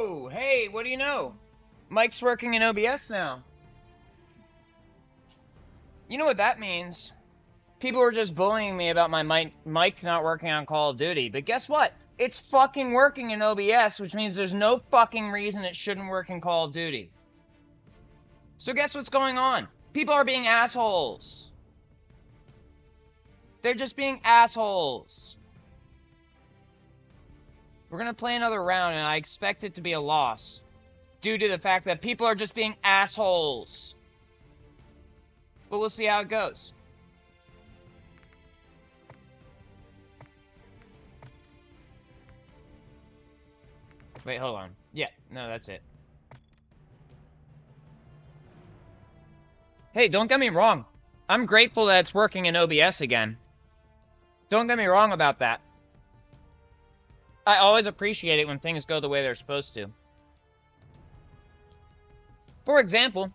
Whoa! Hey, what do you know? Mike's working in OBS now. You know what that means? People were just bullying me about my mic not working on Call of Duty, but guess what? It's fucking working in OBS, which means there's no fucking reason it shouldn't work in Call of Duty. So guess what's going on? People are being assholes. They're just being assholes. We're gonna play another round, and I expect it to be a loss, due to the fact that people are just being assholes. But we'll see how it goes. Wait, hold on. Yeah, no, that's it. Hey, don't get me wrong. I'm grateful that it's working in OBS again. Don't get me wrong about that. I always appreciate it when things go the way they're supposed to. For example,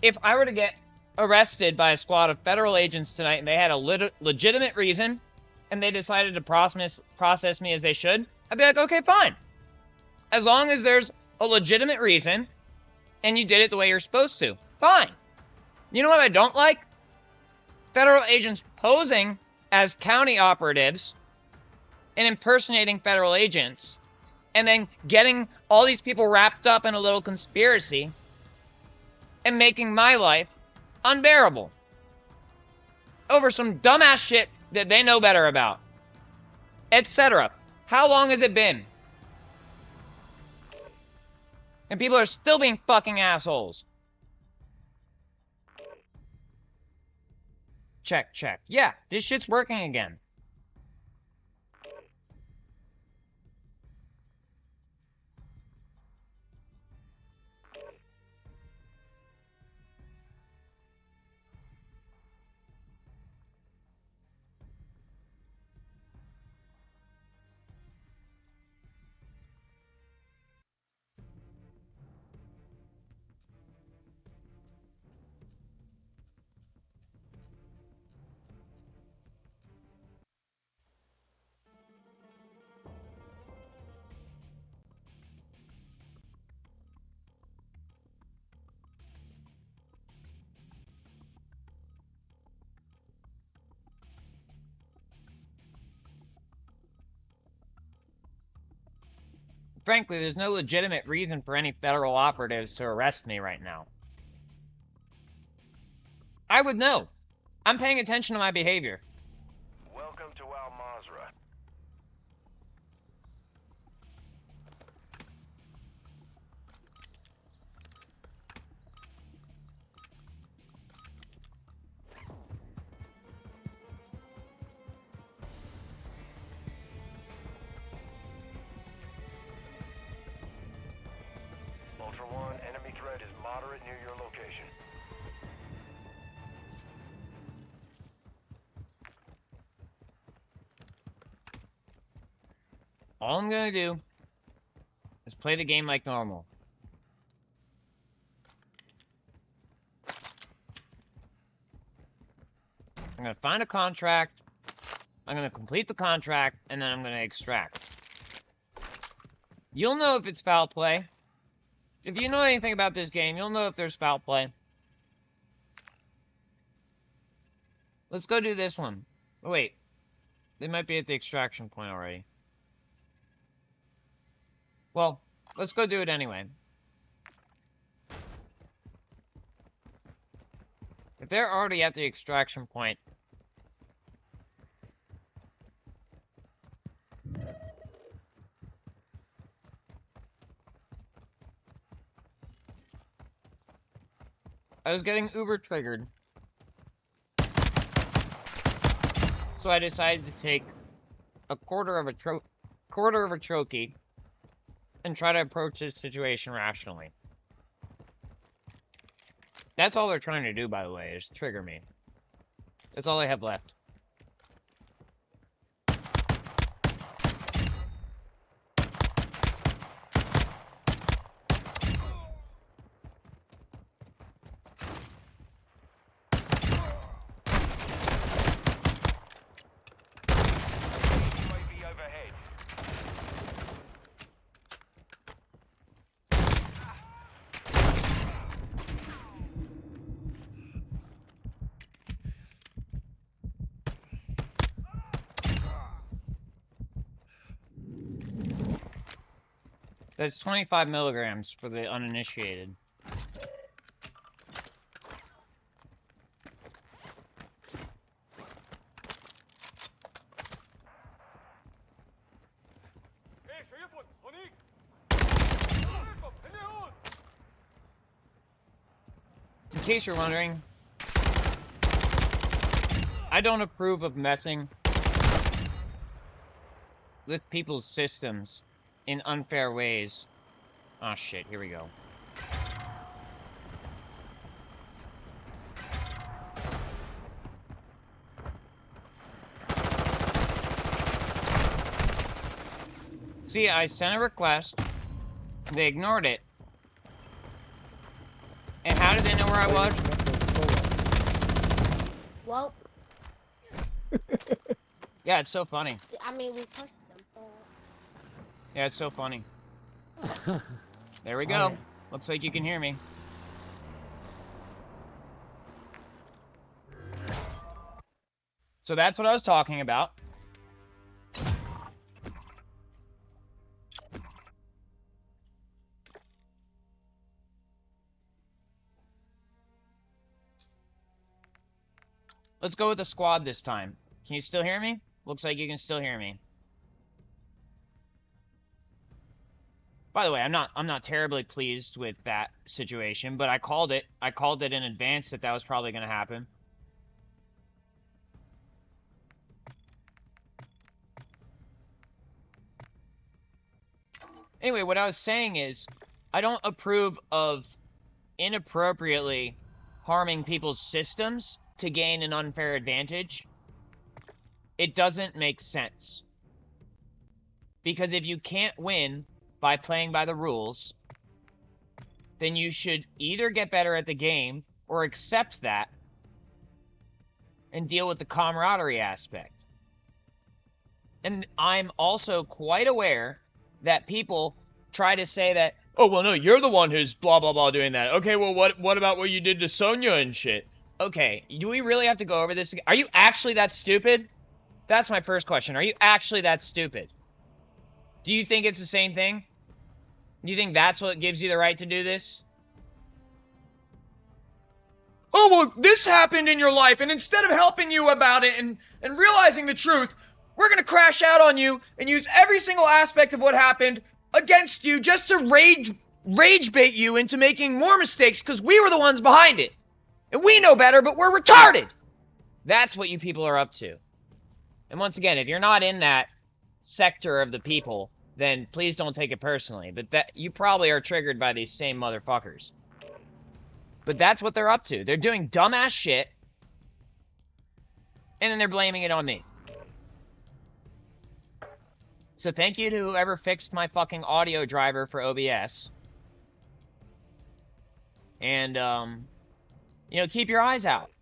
if I were to get arrested by a squad of federal agents tonight and they had a legitimate reason and they decided to process me as they should, I'd be like, okay, fine. As long as there's a legitimate reason and you did it the way you're supposed to, fine. You know what I don't like? Federal agents posing as county operatives and impersonating federal agents and then getting all these people wrapped up in a little conspiracy and making my life unbearable over some dumbass shit that they know better about, etc. How long has it been? And people are still being fucking assholes. Check, check. Yeah, this shit's working again. Frankly, there's no legitimate reason for any federal operatives to arrest me right now. I would know. I'm paying attention to my behavior. Welcome to Al Mazrah. Ultra One, enemy threat is moderate near your location. All I'm gonna do is play the game like normal. I'm gonna find a contract, I'm gonna complete the contract, and then I'm gonna extract. You'll know if it's foul play. If you know anything about this game, you'll know if there's foul play. Let's go do this one. Oh, wait. They might be at the extraction point already. Well, let's go do it anyway. If they're already at the extraction point, I was getting uber triggered. So I decided to take a quarter of a trophy and try to approach this situation rationally. That's all they're trying to do, by the way, is trigger me. That's all they have left. That's 25 milligrams for the uninitiated. In case you're wondering, I don't approve of messing with people's systems in unfair ways. Oh shit, here we go. See, I sent a request, they ignored it. And how did they know where I was? Well, Yeah, it's so funny. I mean, we pushed them. Yeah, it's so funny. There we go. Alright. Looks like you can hear me. So that's what I was talking about. Let's go with the squad this time. Can you still hear me? Looks like you can still hear me. By the way, I'm not terribly pleased with that situation, but I called it. I called it in advance that was probably going to happen. Anyway, what I was saying is, I don't approve of inappropriately harming people's systems to gain an unfair advantage. It doesn't make sense. Because if you can't win by playing by the rules, then you should either get better at the game or accept that and deal with the camaraderie aspect. And I'm also quite aware that people try to say that, oh, well, no, you're the one who's blah, blah, blah doing that. Okay, well, what about what you did to Sonya and shit? Okay, do we really have to go over this again? Are you actually that stupid? That's my first question. Are you actually that stupid? Do you think it's the same thing? Do you think that's what gives you the right to do this? Oh, well, this happened in your life, and instead of helping you about it and realizing the truth, we're gonna crash out on you and use every single aspect of what happened against you just to rage bait you into making more mistakes because we were the ones behind it. And we know better, but we're retarded! That's what you people are up to. And once again, if you're not in that sector of the people, then please don't take it personally. But that you probably are triggered by these same motherfuckers. But that's what they're up to. They're doing dumbass shit, and then they're blaming it on me. So thank you to whoever fixed my fucking audio driver for OBS. And, you know, keep your eyes out.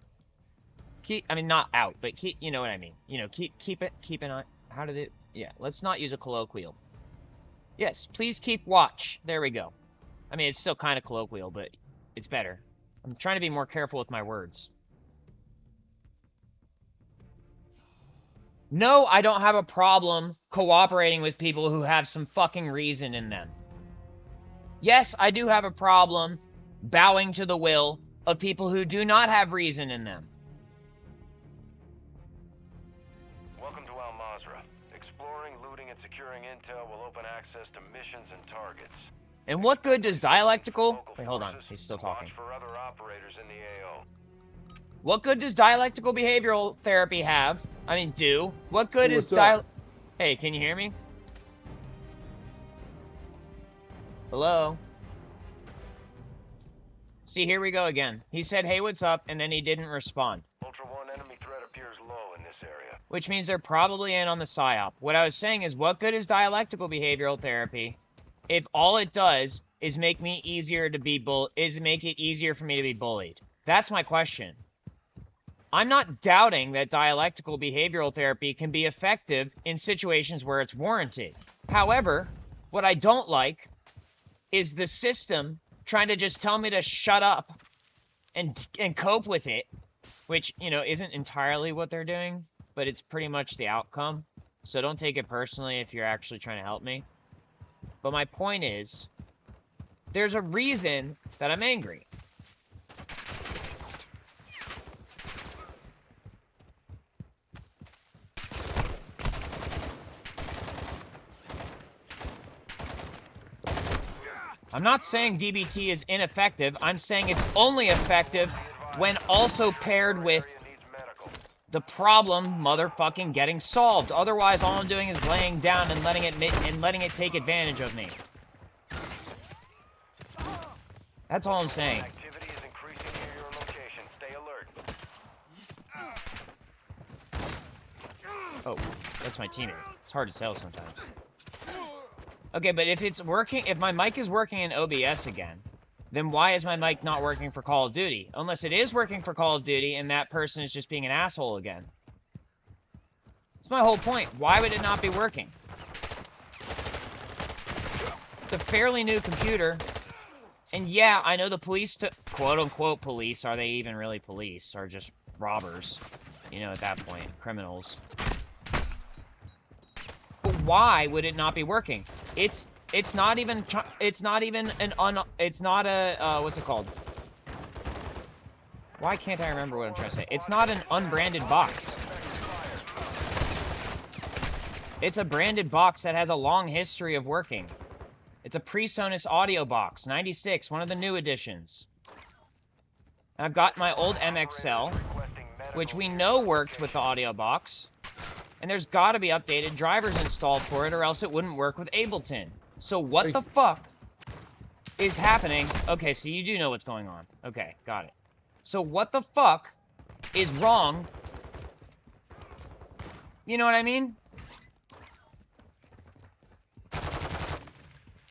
I mean, not out, but keep, you know what I mean. You know, keep an eye, how did it, yeah, let's not use a colloquial. Yes, please keep watch. There we go. I mean, it's still kind of colloquial, but it's better. I'm trying to be more careful with my words. No, I don't have a problem cooperating with people who have some fucking reason in them. Yes, I do have a problem bowing to the will of people who do not have reason in them. Welcome to Al Mazrah. Exploring, looting, and securing intel will open access to missions and targets. And what good does dialectical... Local Wait, hold on. forces He's still to talking. watch for other operators in the AO. What good does dialectical behavioral therapy have? I mean, do. What good is Hey, can you hear me? Hello? See, here we go again. He said, hey, what's up? And then he didn't respond. Ultra One, enemy threat appears low in this area. Which means they're probably in on the PSYOP. What I was saying is, what good is dialectical behavioral therapy if all it does is make me easier to be make it easier for me to be bullied? That's my question. I'm not doubting that dialectical behavioral therapy can be effective in situations where it's warranted. However, what I don't like is the system trying to just tell me to shut up and cope with it, which, you know, isn't entirely what they're doing, but it's pretty much the outcome. So don't take it personally if you're actually trying to help me. But my point is, there's a reason that I'm angry. I'm not saying DBT is ineffective. I'm saying it's only effective when also paired with the problem motherfucking getting solved. Otherwise, all I'm doing is laying down and letting it take advantage of me. That's all I'm saying. Activity is increasing near your location. Stay alert. Oh, that's my teammate. It's hard to tell sometimes. Okay, but if it's working, if my mic is working in OBS again, then why is my mic not working for Call of Duty? Unless it is working for Call of Duty and that person is just being an asshole again. That's my whole point. Why would it not be working? It's a fairly new computer. And yeah, I know the police took, quote-unquote police, are they even really police? Or just robbers? You know, at that point, criminals. But why would it not be working? It's not even what's it called? Why can't I remember what I'm trying to say? It's not an unbranded box. It's a branded box that has a long history of working. It's a PreSonus audio box, 96, one of the new editions. I've got my old MXL, which we know worked with the audio box. And there's got to be updated drivers installed for it, or else it wouldn't work with Ableton. So what the fuck is happening? Okay, so you do know what's going on. Okay, got it. So what the fuck is wrong? You know what I mean?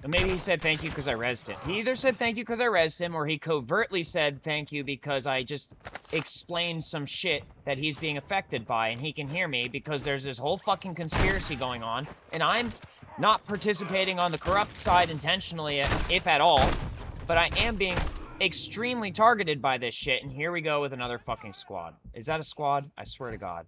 Or maybe he said thank you because I rezzed him. He either said thank you because I rezzed him, or he covertly said thank you because I just explained some shit that he's being affected by, and he can hear me because there's this whole fucking conspiracy going on, and I'm not participating on the corrupt side intentionally, if at all, but I am being extremely targeted by this shit, and here we go with another fucking squad. Is that a squad? I swear to God.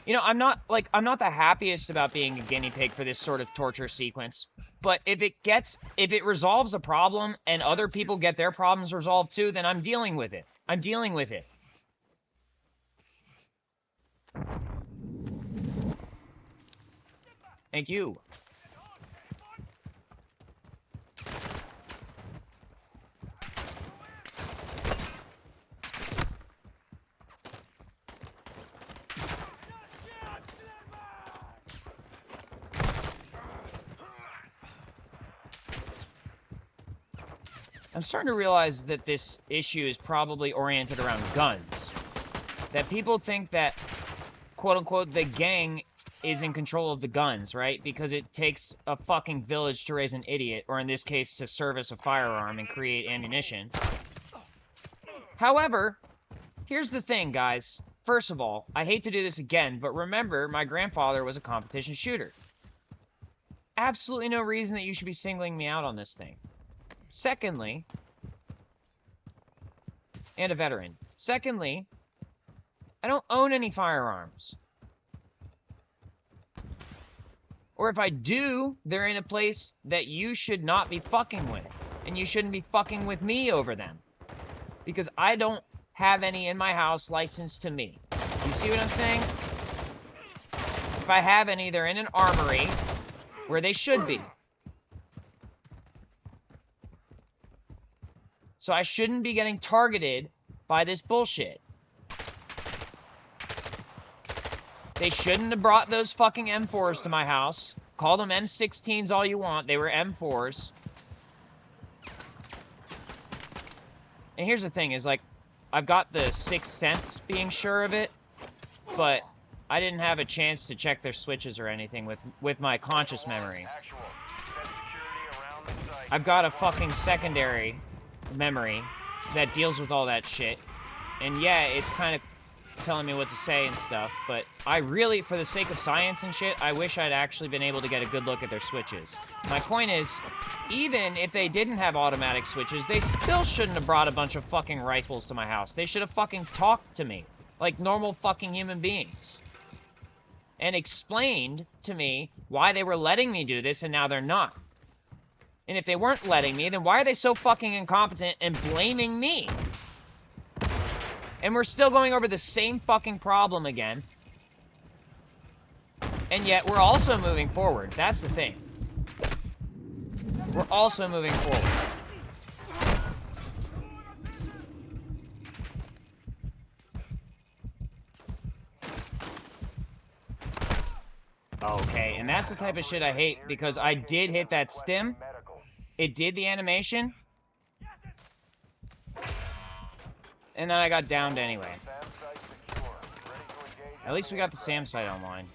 You know, I'm not the happiest about being a guinea pig for this sort of torture sequence. But if it resolves a problem and other people get their problems resolved too, then I'm dealing with it. I'm dealing with it. Thank you. I'm starting to realize that this issue is probably oriented around guns. That people think that, quote-unquote, the gang is in control of the guns, right? Because it takes a fucking village to raise an idiot, or in this case, to service a firearm and create ammunition. However, here's the thing, guys. First of all, I hate to do this again, but remember, my grandfather was a competition shooter. Absolutely no reason that you should be singling me out on this thing. Secondly, and a veteran. Secondly, I don't own any firearms. Or if I do, they're in a place that you should not be fucking with. And you shouldn't be fucking with me over them. Because I don't have any in my house licensed to me. You see what I'm saying? If I have any, they're in an armory where they should be. So I shouldn't be getting targeted by this bullshit. They shouldn't have brought those fucking M4s to my house. Call them M16s all you want. They were M4s. And here's the thing, is like, I've got the 6th Sense being sure of it, but I didn't have a chance to check their switches or anything with my conscious memory. I've got a fucking secondary memory that deals with all that shit, and yeah, it's kind of telling me what to say and stuff, but I really, for the sake of science and shit, I wish I'd actually been able to get a good look at their switches. My point is, even if they didn't have automatic switches, they still shouldn't have brought a bunch of fucking rifles to my house. They should have fucking talked to me like normal fucking human beings. and explained to me why they were letting me do this and now they're not. And if they weren't letting me, then why are they so fucking incompetent and blaming me? And we're still going over the same fucking problem again. And yet we're also moving forward. That's the thing. We're also moving forward. Okay, and that's the type of shit I hate, because I did hit that stim. It did the animation. And then I got downed anyway. At least we got the SAM site online.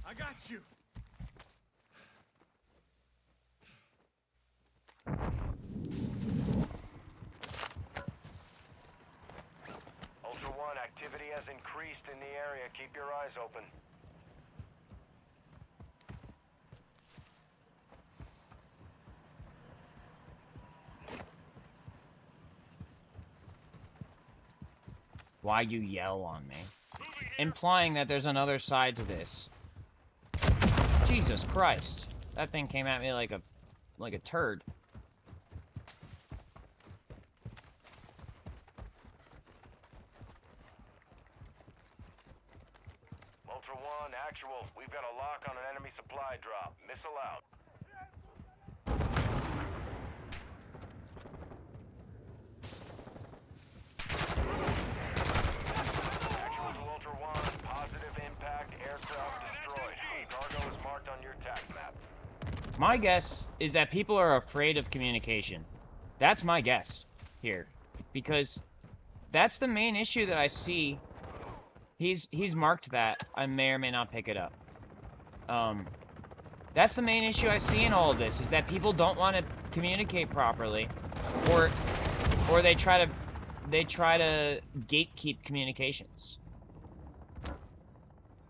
I got you. Ultra One, activity has increased in the area. Keep your eyes open. Why you yell on me? Implying that there's another side to this. Jesus Christ. That thing came at me like a turd. Ultra One, actual. We've got a lock on an enemy supply drop. Missile out. Actual to Ultra One, positive impact, aircraft destroyed. Cargo is marked on your TAC map. My guess is that people are afraid of communication. That's my guess here. Because that's the main issue that I see. He's marked that. I may or may not pick it up. That's the main issue I see in all of this, is that people don't want to communicate properly, or they try to gatekeep communications.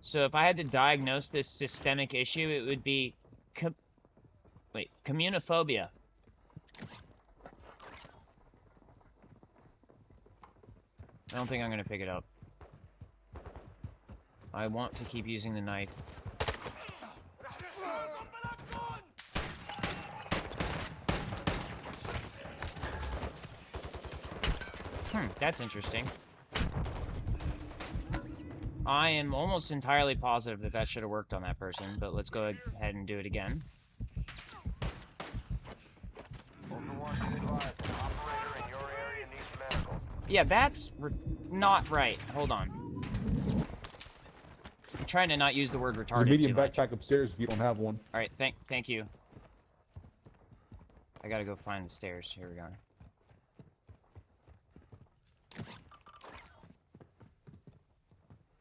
So if I had to diagnose this systemic issue, it would be communophobia. I don't think I'm gonna pick it up. I want to keep using the knife. That's interesting. I am almost entirely positive that that should have worked on that person, but let's go ahead and do it again. Ultra One, be advised. Operator in your area needs medical. Yeah, that's not right. Hold on. I'm trying to not use the word There's retarded a medium too much. backpack upstairs if you don't have one. Alright, thank you. I gotta go find the stairs. Here we go.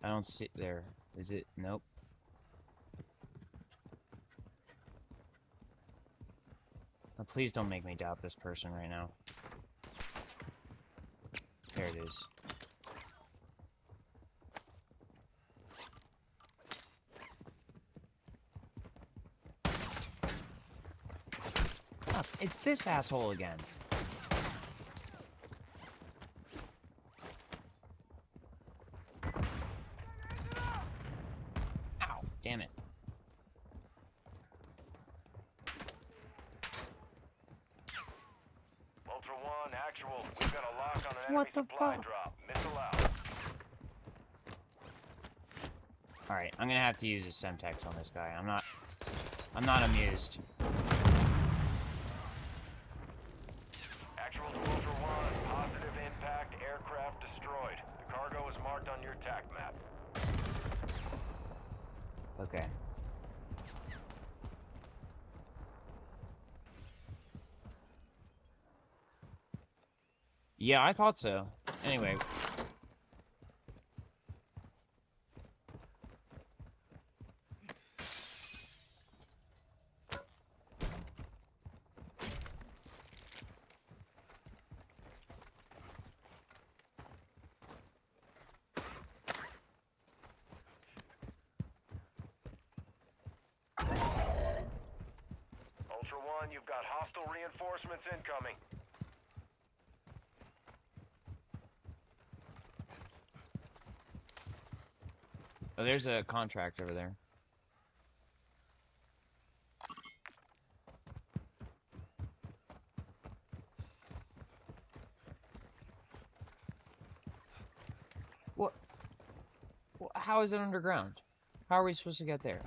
I don't see it there. Is it? Nope. Oh, please don't make me doubt this person right now. There it is. Oh, it's this asshole again. Ow, damn it. Ultra One, actual. We've got a lock on an What enemy the supply fuck? drop. Missile out. Alright, I'm gonna have to use a Semtex on this guy. I'm not amused. Actual to Ultra One, positive impact, aircraft destroyed. The cargo is marked on your TAC map. Okay. Yeah, I thought so. Anyway. One, you've got hostile reinforcements incoming. Oh, there's a contract over there. What? How is it underground? How are we supposed to get there?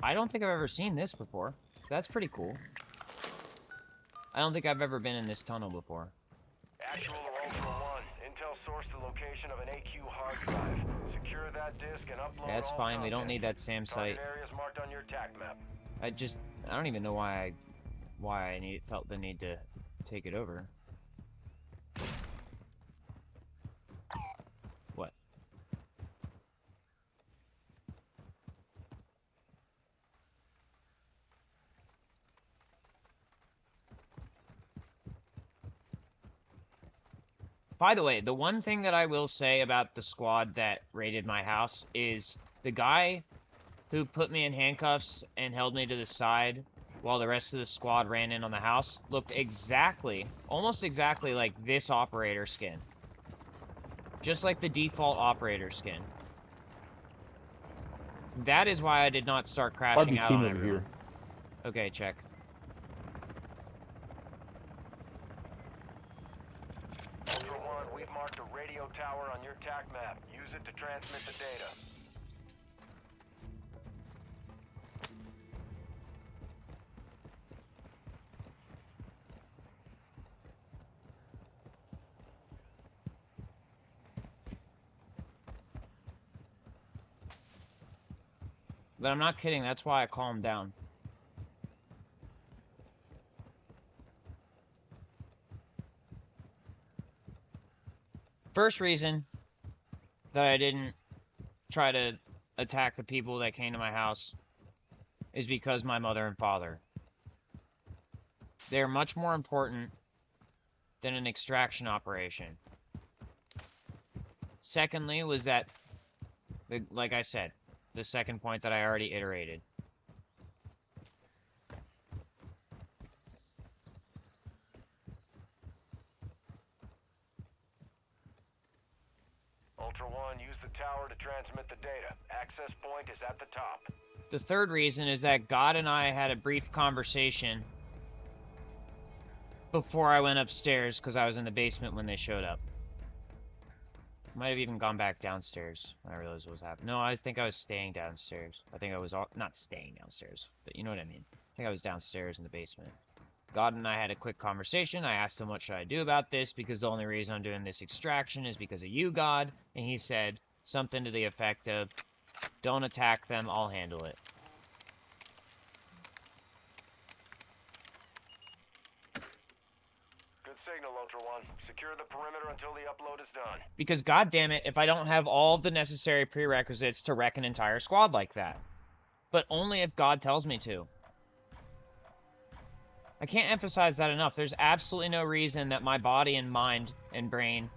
I don't think I've ever seen this before. That's pretty cool. I don't think I've ever been in this tunnel before. Actual to Ultra One. Intel sourced the location of an AQ hard drive. Secure that disk and upload That's all fine. We don't content. need that SAM site. Target areas marked on your TAC map. I don't even know why I felt the need to take it over. What? By the way, the one thing that I will say about the squad that raided my house is the guy who put me in handcuffs and held me to the side while the rest of the squad ran in on the house looked almost exactly like this operator skin. Just like the default operator skin. That is why I did not start crashing out on over everyone. here. Okay, check. Ultra One, we've marked a radio tower on your TAC map. Use it to transmit the data. But I'm not kidding, that's why I calmed down. First reason that I didn't try to attack the people that came to my house is because my mother and father. They're much more important than an extraction operation. Secondly was that, like I said, the second point that I already iterated. Ultra One, use the tower to transmit the data. Access point is at the top. The third reason is that God and I had a brief conversation before I went upstairs because I was in the basement when they showed up. Might have even gone back downstairs when I realized what was happening. No, I think I was staying downstairs. I think I was not staying downstairs, but you know what I mean. I think I was downstairs in the basement. God and I had a quick conversation. I asked him what should I do about this because the only reason I'm doing this extraction is because of you, God. And he said something to the effect of, don't attack them, I'll handle it. Good signal, Ultra One. Secure the perimeter until the upload is done. Because goddammit, if I don't have all the necessary prerequisites to wreck an entire squad like that. But only if God tells me to. I can't emphasize that enough. There's absolutely no reason that my body and mind and brain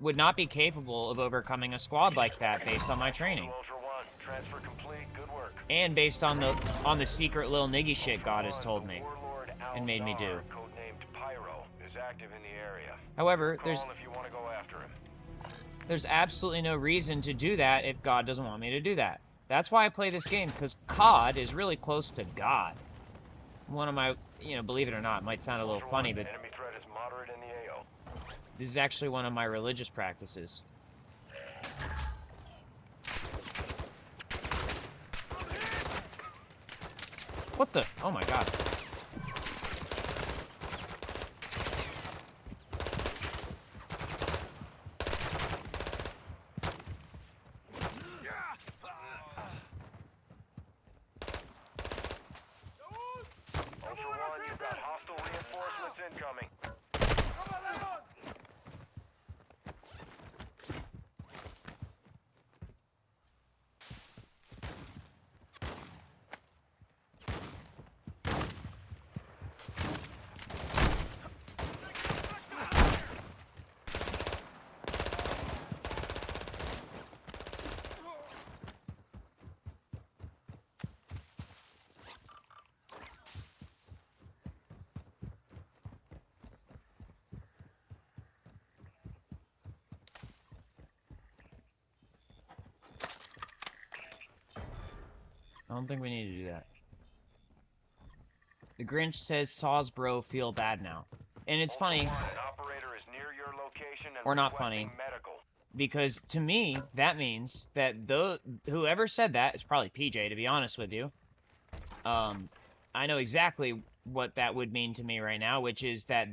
would not be capable of overcoming a squad like that based on my training. Ultra One, transfer complete. Good work. And based on the secret little niggy shit God has told me Warlord and made me do. Al-Nar, codenamed Pyro, is active in the area. However, Call if you want to go after him. there's absolutely no reason to do that if God doesn't want me to do that. That's why I play this game, because COD is really close to God. One of my, believe it or not, it might sound a little funny, but Enemy threat is moderate in the AO. this is actually one of my religious practices. What the? Oh my god. Ultra One, you've got hostile reinforcements incoming. I don't think we need to do that. The Grinch says Saws bro feel bad now. And it's funny. An operator is near your location and Or not requesting funny. medical. Because to me, that means that whoever said that is probably PJ, to be honest with you. I know exactly what that would mean to me right now, which is that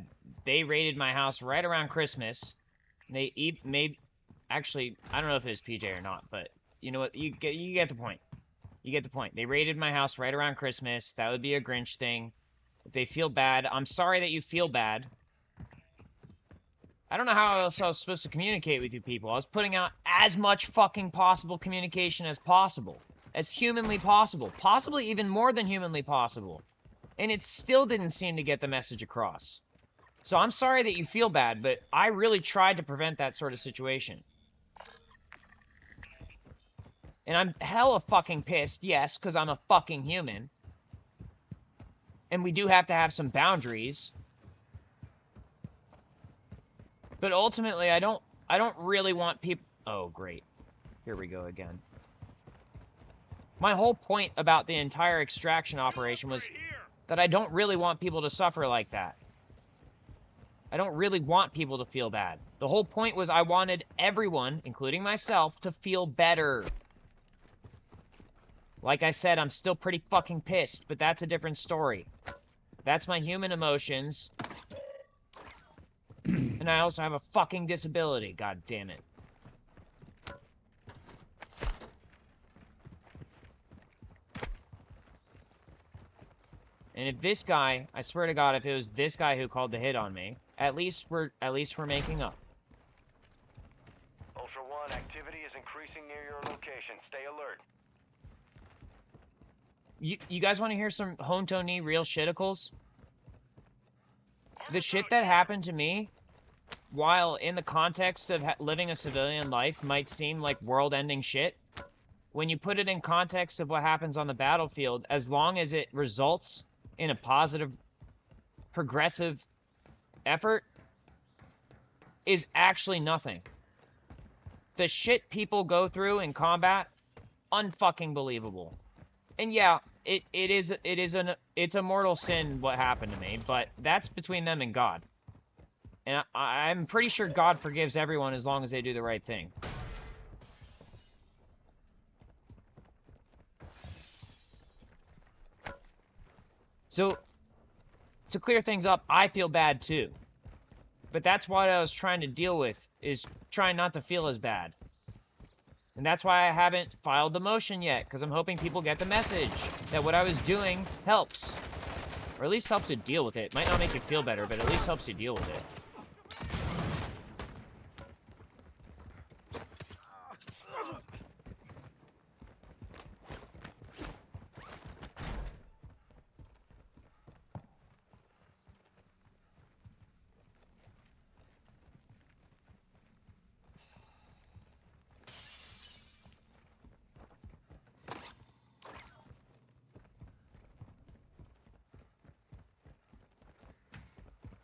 they raided my house right around Christmas. They maybe, actually, I don't know if it was PJ or not, but you know what? You get the point. You get the point. They raided my house right around Christmas. That would be a Grinch thing. If they feel bad, I'm sorry that you feel bad. I don't know how else I was supposed to communicate with you people. I was putting out as much fucking possible communication as possible. As humanly possible. Possibly even more than humanly possible. And it still didn't seem to get the message across. So I'm sorry that you feel bad, but I really tried to prevent that sort of situation. And I'm hella fucking pissed, yes, because I'm a fucking human. And we do have to have some boundaries. But ultimately, I don't really want people... Oh, great. Here we go again. My whole point about the entire extraction operation was that I don't really want people to suffer like that. I don't really want people to feel bad. The whole point was I wanted everyone, including myself, to feel better. Like I said, I'm still pretty fucking pissed, but that's a different story. That's my human emotions. And I also have a fucking disability, god damn it. And if this guy, I swear to God, if it was this guy who called the hit on me, at least we're making up. Ultra One, activity is increasing near your location. Stay alert. You guys want to hear some Hontoni real shiticles? The shit that happened to me, while in the context of living a civilian life might seem like world-ending shit, when you put it in context of what happens on the battlefield, as long as it results in a positive, progressive effort, is actually nothing. The shit people go through in combat, unfucking believable. And yeah, it's a mortal sin what happened to me, but that's between them and God. And I'm pretty sure God forgives everyone as long as they do the right thing. So, to clear things up, I feel bad too. But that's what I was trying to deal with, is trying not to feel as bad. And that's why I haven't filed the motion yet, because I'm hoping people get the message that what I was doing helps. Or at least helps you deal with it. Might not make you feel better, but at least helps you deal with it.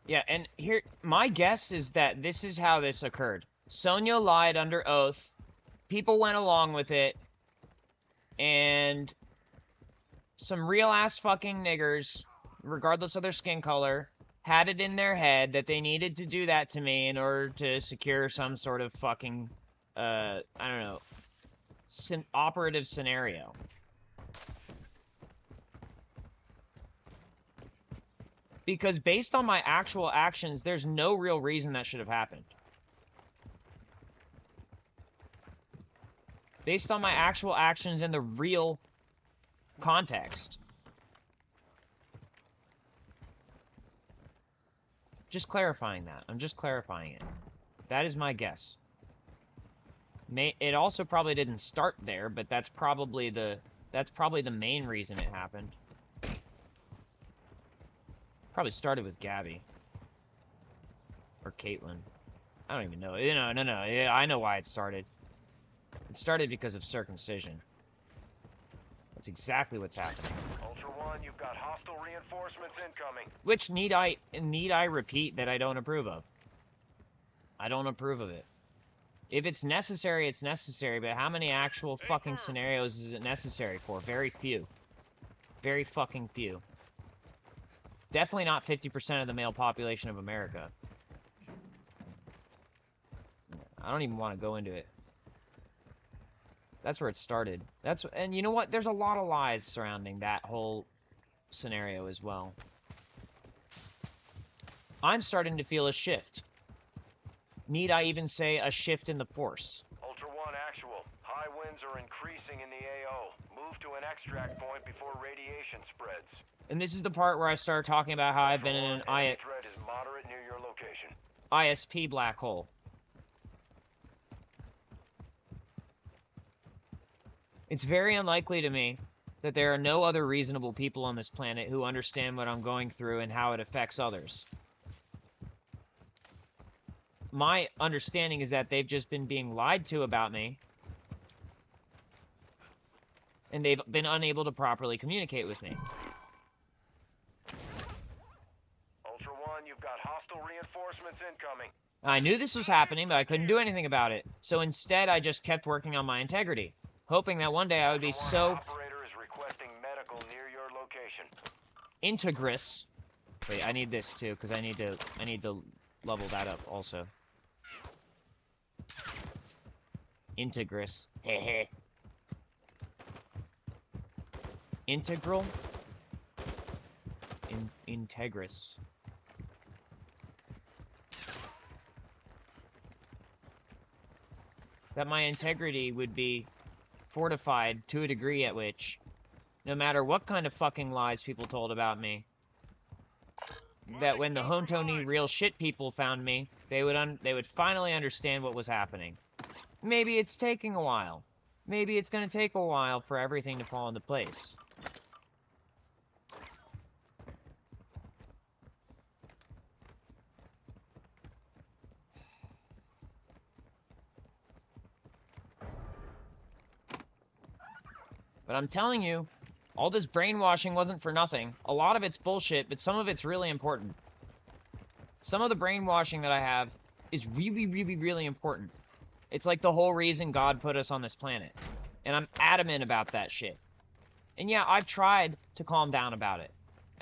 Yeah, and here, my guess is that this is how this occurred. Sonya lied under oath, people went along with it, and some real-ass fucking niggers, regardless of their skin color, had it in their head that they needed to do that to me in order to secure some sort of fucking, I don't know, operative scenario. Because based on my actual actions, there's no real reason that should have happened. Based on my actual actions in the real context. Just clarifying that. I'm just clarifying it. That is my guess. It also probably didn't start there, but that's probably the main reason it happened. Probably started with Gabby. Or Caitlyn. I don't even know. No. Yeah, I know why it started. It started because of circumcision. That's exactly what's happening. Ultra One, you've got hostile reinforcements incoming. Which need I repeat that I don't approve of? I don't approve of it. If it's necessary, it's necessary, but how many actual fucking scenarios is it necessary for? Very few. Very fucking few. Definitely not 50% of the male population of America. I don't even want to go into it. That's where it started. And you know what? There's a lot of lies surrounding that whole scenario as well. I'm starting to feel a shift. Need I even say a shift in the force? Ultra One actual. High winds are increasing in the AO. Move to an extract point before radiation spreads. And this is the part where I start talking about how I've been in an Enemy threat is moderate near your location. ISP black hole. It's very unlikely to me that there are no other reasonable people on this planet who understand what I'm going through and how it affects others. My understanding is that they've just been being lied to about me, and they've been unable to properly communicate with me. Ultra One, you've got hostile reinforcements incoming. I knew this was happening, but I couldn't do anything about it. So instead, I just kept working on my integrity, hoping that one day I would be so Operator is requesting medical near your location. integrous. Wait, I need this too, because I need to level that up also. Integrous. Hehe. Integral? Integrous. That my integrity would be fortified to a degree at which, no matter what kind of fucking lies people told about me, that when the Hontoni real shit people found me, they would finally understand what was happening. Maybe it's taking a while. Maybe it's going to take a while for everything to fall into place. But I'm telling you, all this brainwashing wasn't for nothing. A lot of it's bullshit, but some of it's really important. Some of the brainwashing that I have is really, really, really important. It's like the whole reason God put us on this planet. And I'm adamant about that shit. And yeah, I've tried to calm down about it.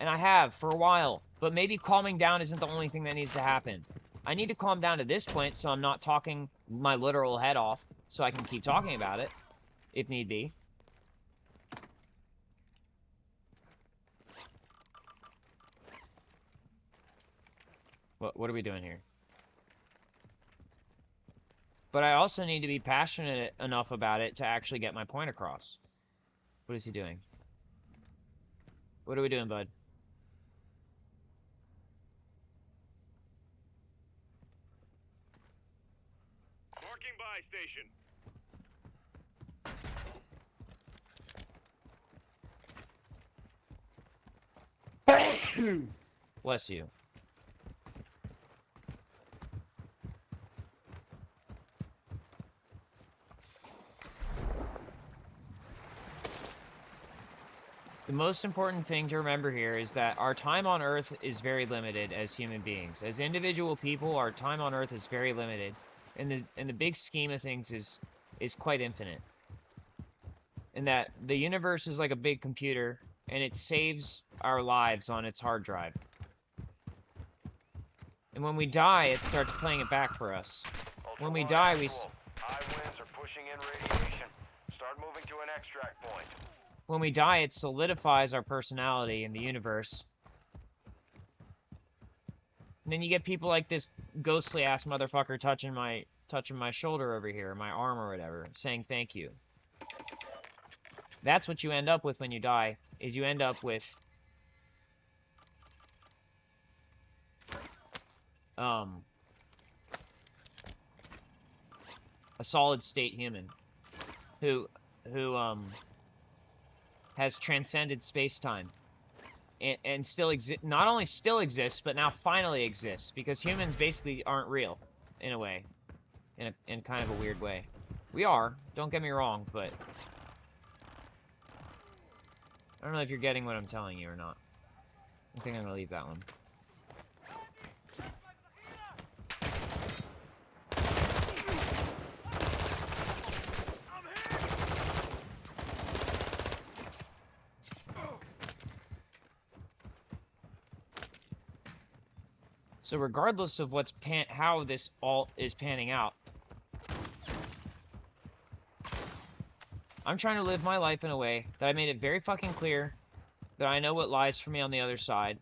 And I have, for a while. But maybe calming down isn't the only thing that needs to happen. I need to calm down to this point so I'm not talking my literal head off, so I can keep talking about it, if need be. What are we doing here? But I also need to be passionate enough about it to actually get my point across. What is he doing? What are we doing, bud? Marking buy station. Bless you. The most important thing to remember here is that our time on Earth is very limited as human beings. As individual people, our time on Earth is very limited. And the big scheme of things is quite infinite. And that the universe is like a big computer, and it saves our lives on its hard drive. And when we die, it starts playing it back for us. When we die, we... High winds are pushing in radiation. Start moving to an extract point. When we die, it solidifies our personality in the universe. And then you get people like this ghostly ass motherfucker touching my shoulder over here, my arm or whatever, saying thank you. That's what you end up with when you die, is you end up with a solid state human who has transcended space-time and still not only still exists, but now finally exists, because humans basically aren't real, in a way, in kind of a weird way. We are, don't get me wrong, but I don't know if you're getting what I'm telling you or not. I think I'm gonna leave that one. So regardless of how this all is panning out, I'm trying to live my life in a way that I made it very fucking clear that I know what lies for me on the other side.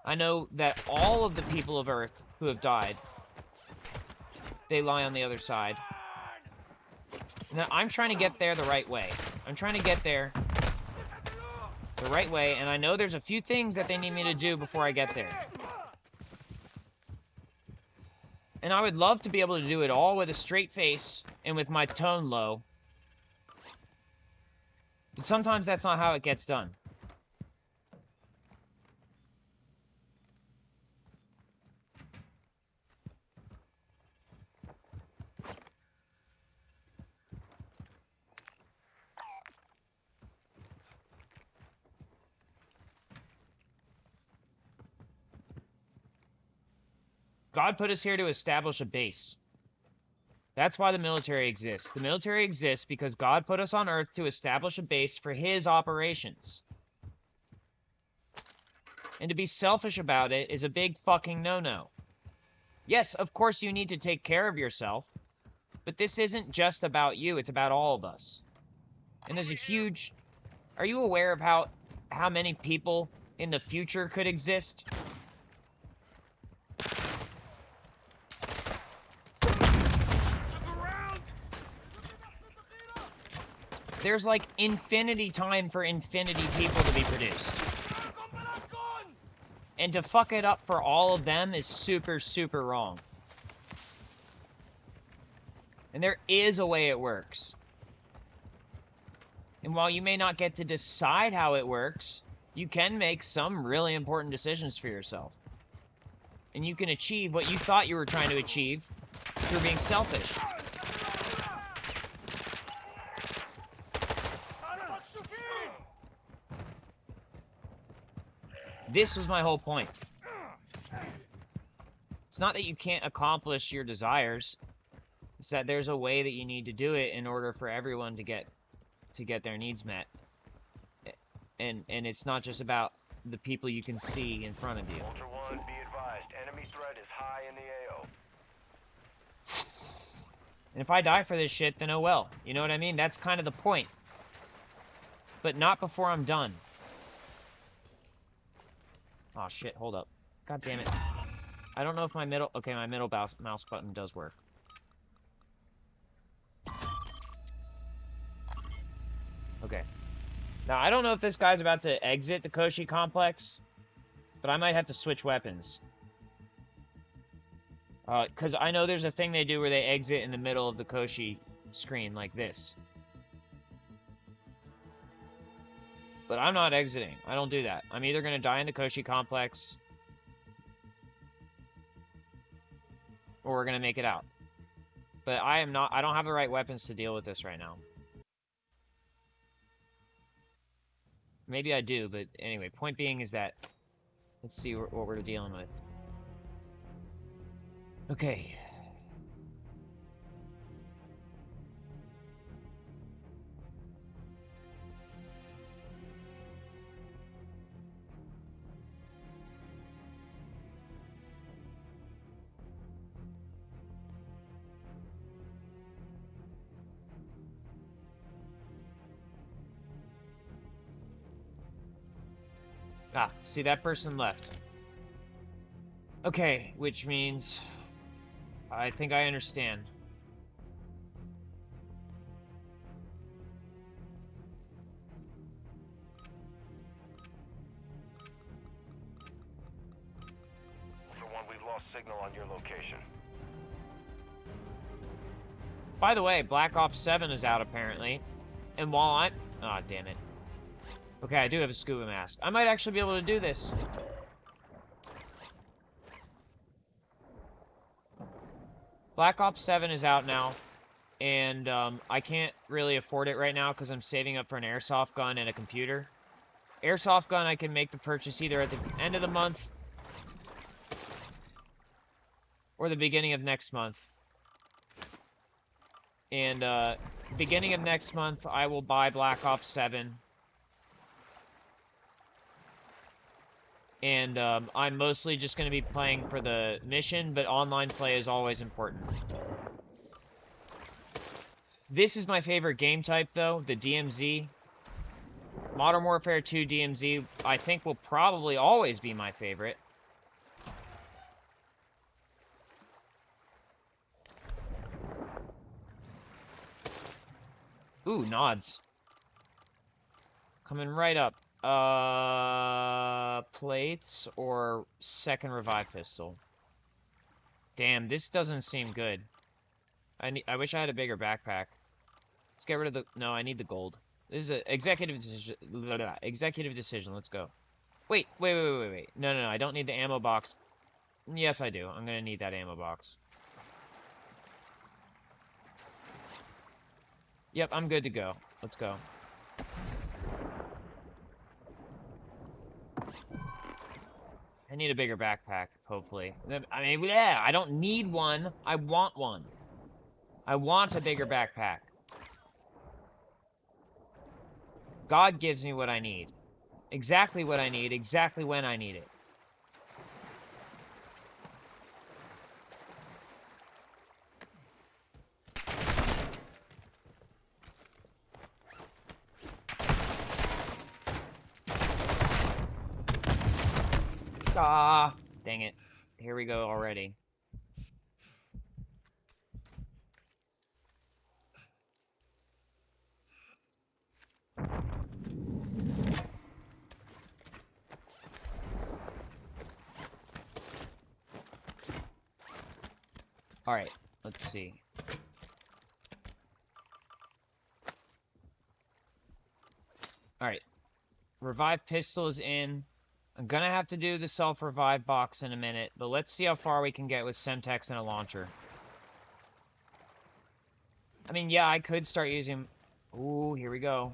I know that all of the people of Earth who have died, they lie on the other side. And I'm trying to get there the right way. I'm trying to get there the right way, and I know there's a few things that they need me to do before I get there. And I would love to be able to do it all with a straight face and with my tone low. But sometimes that's not how it gets done. God put us here to establish a base. That's why the military exists. The military exists because God put us on Earth to establish a base for his operations. And to be selfish about it is a big fucking no-no. Yes, of course you need to take care of yourself, but this isn't just about you, it's about all of us. And there's a huge... Are you aware of how many people in the future could exist? There's like infinity time for infinity people to be produced. And to fuck it up for all of them is super, super wrong. And there is a way it works. And while you may not get to decide how it works, you can make some really important decisions for yourself. And you can achieve what you thought you were trying to achieve through being selfish. This was my whole point. It's not that you can't accomplish your desires. It's that there's a way that you need to do it in order for everyone to get their needs met. And it's not just about the people you can see in front of you. Ultra One, be advised, enemy threat is high in the AO. And if I die for this shit, then oh well. You know what I mean? That's kind of the point. But not before I'm done. Oh shit, hold up. God damn it. I don't know if my middle... Okay, my middle mouse button does work. Okay. Now, I don't know if this guy's about to exit the Koshi complex, but I might have to switch weapons. Because I know there's a thing they do where they exit in the middle of the Koshi screen, like this. But I'm not exiting. I don't do that. I'm either going to die in the Koshi complex, or we're going to make it out. But I don't have the right weapons to deal with this right now. Maybe I do, but anyway, point being is that... Let's see what we're dealing with. Okay. Ah, see, that person left. Okay, which means... I think I understand. Ultra One, we've lost signal on your location. By the way, Black Ops 7 is out, apparently. And while I'm... Aw, damn it. Okay, I do have a scuba mask. I might actually be able to do this. Black Ops 7 is out now. And, I can't really afford it right now because I'm saving up for an airsoft gun and a computer. Airsoft gun, I can make the purchase either at the end of the month or the beginning of next month. And, beginning of next month, I will buy Black Ops 7. And I'm mostly just going to be playing for the mission, but online play is always important. This is my favorite game type, though, the DMZ. Modern Warfare 2 DMZ, I think, will probably always be my favorite. Ooh, nods. Coming right up. Plates or second revive pistol? Damn, this doesn't seem good. I wish I had a bigger backpack. Let's get rid of the... No, I need the gold. This is an executive decision. Executive decision. Let's go. Wait. No. I don't need the ammo box. Yes, I do. I'm gonna need that ammo box. Yep, I'm good to go. Let's go. I need a bigger backpack, hopefully. I mean, yeah, I don't need one. I want one. I want a bigger backpack. God gives me what I need. Exactly what I need, exactly when I need it. Ah, dang it. Here we go already. Alright, let's see. Alright. Revive pistol is in. I'm gonna have to do the self-revive box in a minute, but let's see how far we can get with Semtex and a launcher. I mean, yeah, I could start using... Ooh, here we go.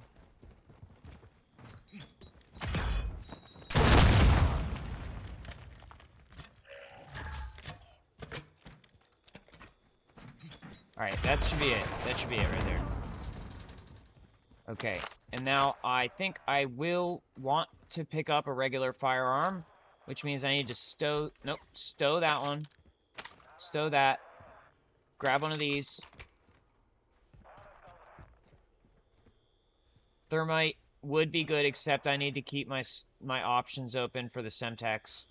Alright, that should be it. That should be it right there. Okay, and now I think I will want to pick up a regular firearm, which means I need to stow... Nope, stow that one. Stow that. Grab one of these. Thermite would be good, except I need to keep my options open for the Semtex.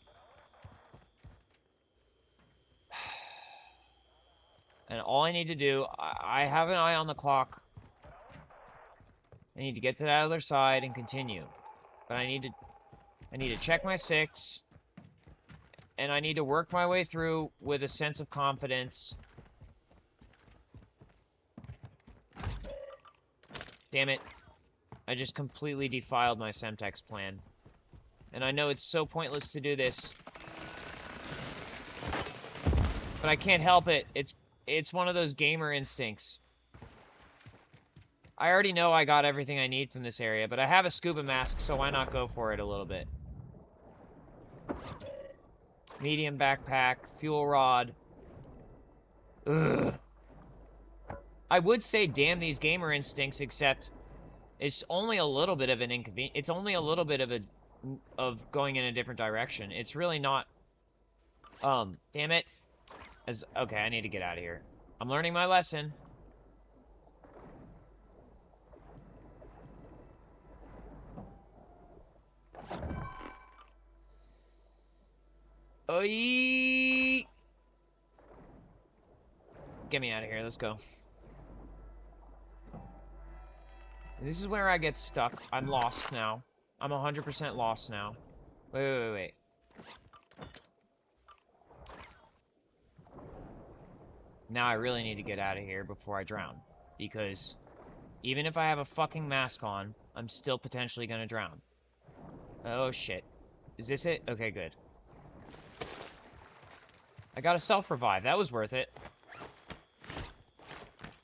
And all I need to do, I have an eye on the clock. I need to get to that other side and continue. But I need to check my 6. And I need to work my way through with a sense of confidence. Damn it. I just completely defiled my Semtex plan. And I know it's so pointless to do this. But I can't help it. It's one of those gamer instincts. I already know I got everything I need from this area, but I have a scuba mask, so why not go for it a little bit? Medium backpack, fuel rod. Ugh. I would say damn these gamer instincts, except it's only a little bit of an inconvenience. It's only a little bit of going in a different direction. It's really not... damn it. Okay, I need to get out of here. I'm learning my lesson. Oy! Get me out of here. Let's go. This is where I get stuck. I'm lost now. I'm 100% lost now. Wait. Now I really need to get out of here before I drown. Because even if I have a fucking mask on, I'm still potentially gonna drown. Oh shit. Is this it? Okay, good. I got a self-revive. That was worth it.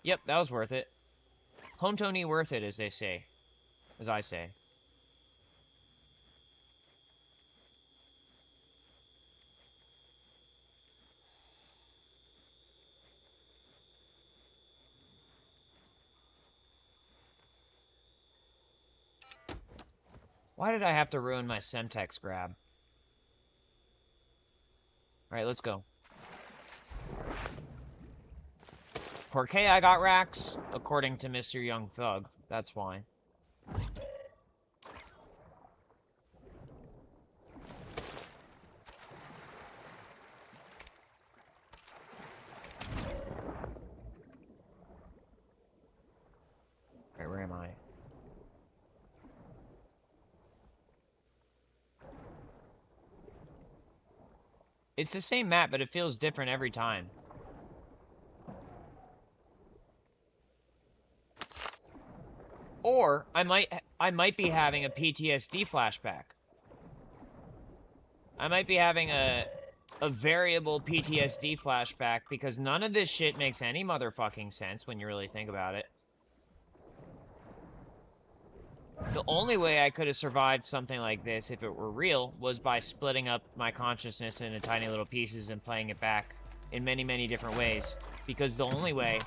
Yep, that was worth it. Hontoni worth it, as they say. As I say. Why did I have to ruin my Semtex grab? Alright, let's go. Porque I got racks, according to Mr. Young Thug. That's why. Alright, where am I? It's the same map, but it feels different every time. Or I might be having a PTSD flashback. I might be having a variable PTSD flashback because none of this shit makes any motherfucking sense when you really think about it. The only way I could have survived something like this if it were real was by splitting up my consciousness into tiny little pieces and playing it back in many, many different ways. Because the only way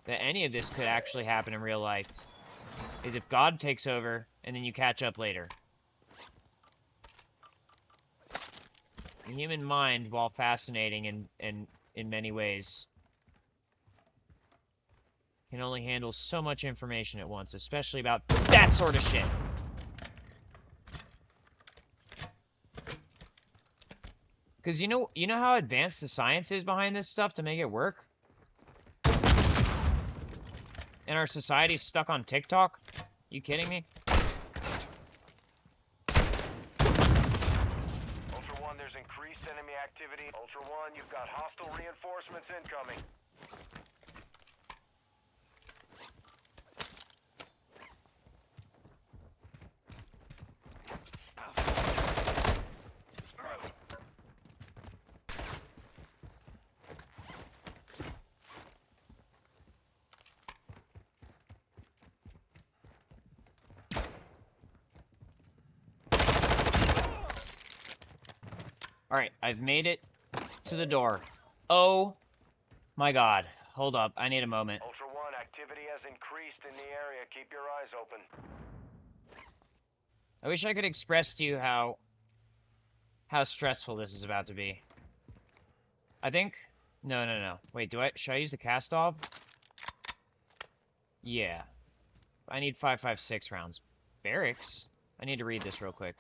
that any of this could actually happen in real life is if God takes over and then you catch up later. The human mind, while fascinating and in many ways, can only handle so much information at once, especially about that sort of shit. Because you know how advanced the science is behind this stuff to make it work? And our society's stuck on TikTok? You kidding me? Ultra One, there's increased enemy activity. Ultra One, you've got hostile reinforcements incoming. Alright, I've made it to the door. Oh my god. Hold up, I need a moment. Ultra One, activity has increased in the area. Keep your eyes open. I wish I could express to you how stressful this is about to be. I think... No. Wait, should I use the cast-off? Yeah. I need 5.56 rounds. Barracks? I need to read this real quick.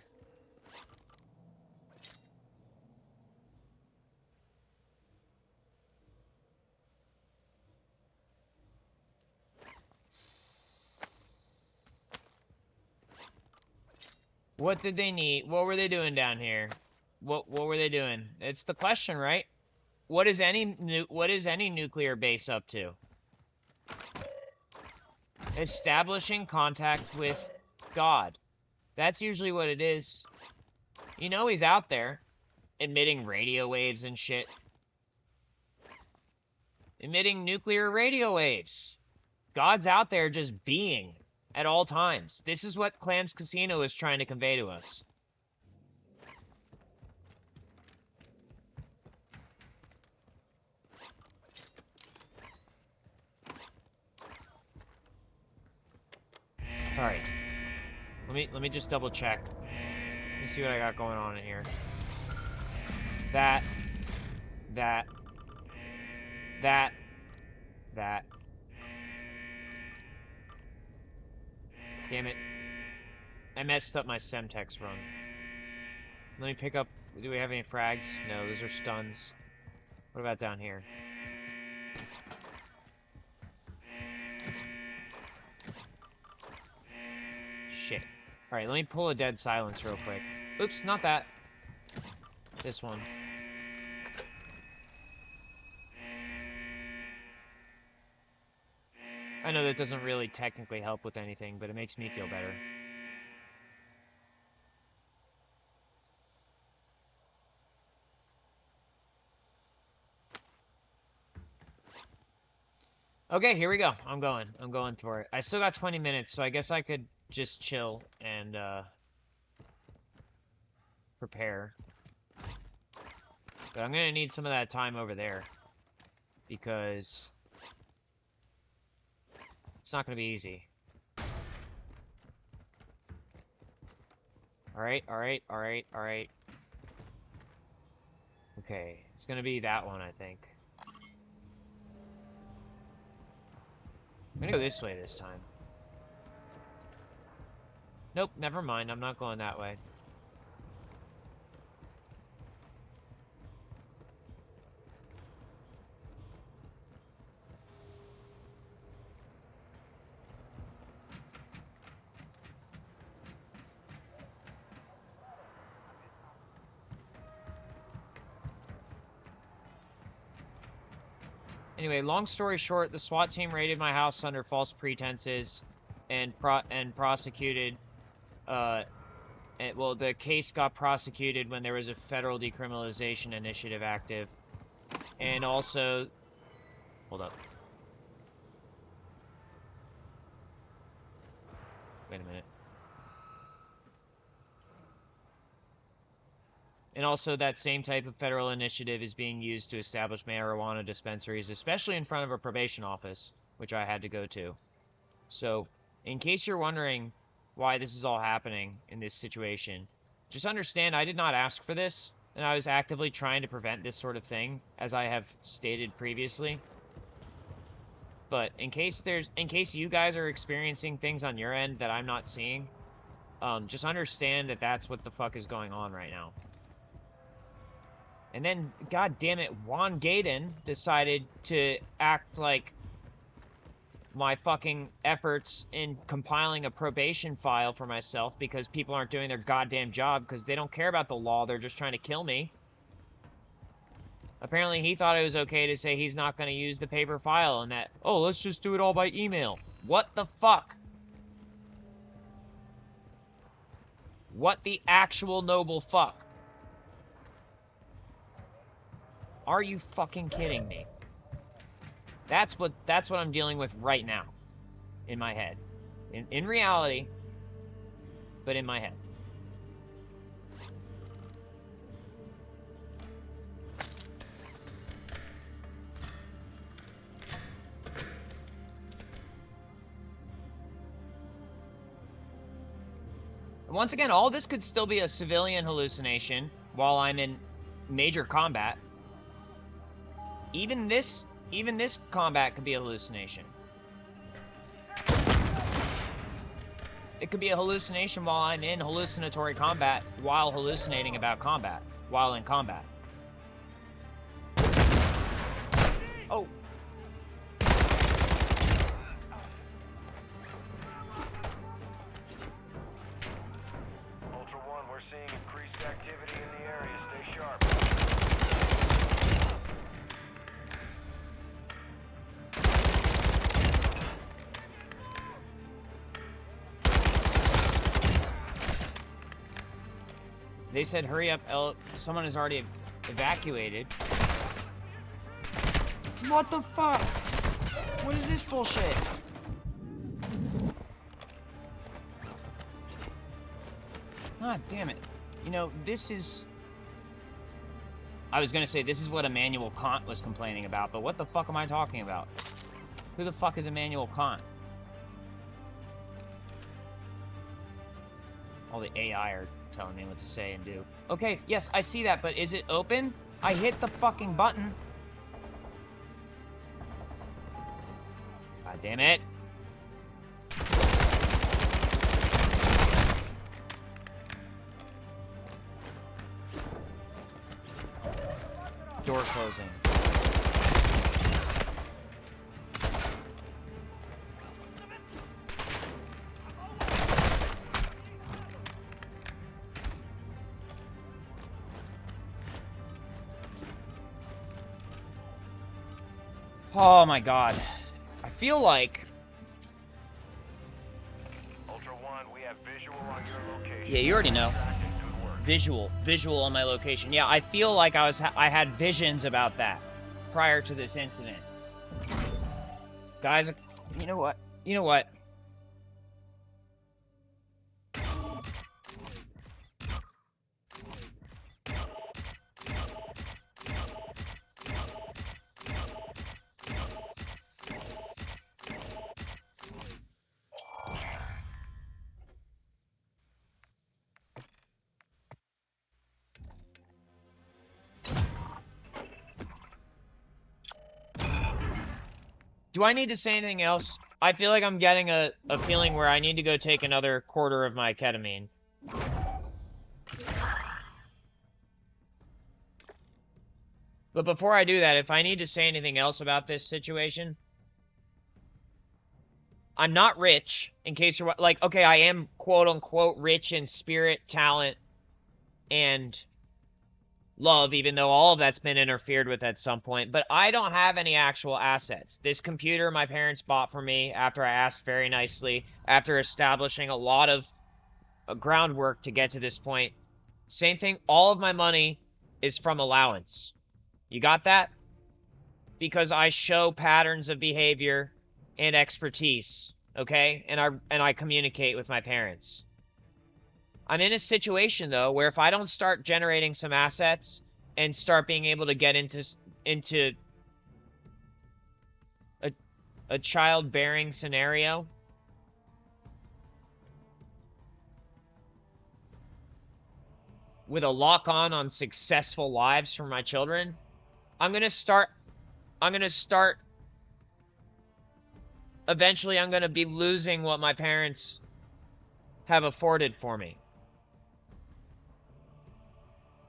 What did they need? What were they doing down here? What were they doing? It's the question, right? What is any nuclear base up to? Establishing contact with God. That's usually what it is. You know he's out there, emitting radio waves and shit. Emitting nuclear radio waves. God's out there just being at all times. This is what Clams Casino is trying to convey to us. Alright. Let me just double check. Let me see what I got going on in here. That. Damn it. I messed up my Semtex run. Let me pick up... Do we have any frags? No, those are stuns. What about down here? Shit. Alright, let me pull a dead silence real quick. Oops, not that. This one. I know that doesn't really technically help with anything, but it makes me feel better. Okay, here we go. I'm going for it. I still got 20 minutes, so I guess I could just chill and, prepare. But I'm gonna need some of that time over there. Because... it's not gonna be easy. Alright, alright, alright, alright. Okay, it's gonna be that one, I think. I'm gonna go this way this time. Nope, never mind. I'm not going that way. Anyway, long story short, the SWAT team raided my house under false pretenses and prosecuted. Well, the case got prosecuted when there was a federal decriminalization initiative active, and also, hold up. Wait a minute. And also, that same type of federal initiative is being used to establish marijuana dispensaries, especially in front of a probation office, which I had to go to. So, in case you're wondering why this is all happening in this situation, just understand I did not ask for this, and I was actively trying to prevent this sort of thing, as I have stated previously. But in case you guys are experiencing things on your end that I'm not seeing, just understand that that's what the fuck is going on right now. And then, god damn it, Juan Gaydon decided to act like my fucking efforts in compiling a probation file for myself because people aren't doing their goddamn job because they don't care about the law, they're just trying to kill me. Apparently he thought it was okay to say he's not going to use the paper file and that, oh, let's just do it all by email. What the fuck? What the actual noble fuck? Are you fucking kidding me? That's what I'm dealing with right now. In my head. In reality, but in my head. And once again, all this could still be a civilian hallucination while I'm in major combat. Even this combat could be a hallucination. It could be a hallucination while I'm in hallucinatory combat, while hallucinating about combat, while in combat. Oh. Ultra One, we're seeing increased activity in the area. Stay sharp. They said, hurry up, someone has already evacuated. What the fuck? What is this bullshit? God damn it. You know, this is... I was gonna say, this is what Immanuel Kant was complaining about, but what the fuck am I talking about? Who the fuck is Immanuel Kant? All the AI are telling me what to say and do. Okay, yes, I see that, but is it open? I hit the fucking button. God damn it. Door closing. Oh my god. I feel like... Ultra One, we have visual on your location. Yeah, you already know. Good work. Visual on my location. Yeah, I feel like I had visions about that prior to this incident. Guys, you know what? You know what? Do I need to say anything else? I feel like I'm getting a feeling where I need to go take another quarter of my ketamine. But before I do that, if I need to say anything else about this situation, I'm not rich, in case you're like, okay, I am quote-unquote rich in spirit, talent, and love, even though all of that's been interfered with at some point, but I don't have any actual assets. This computer my parents bought for me after I asked very nicely, after establishing a lot of groundwork to get to this point. Same thing, all of my money is from allowance. You got that? Because I show patterns of behavior and expertise, okay? And I communicate with my parents. I'm in a situation though where if I don't start generating some assets and start being able to get into a childbearing scenario, with a lock-on successful lives for my children, eventually I'm going to be losing what my parents have afforded for me.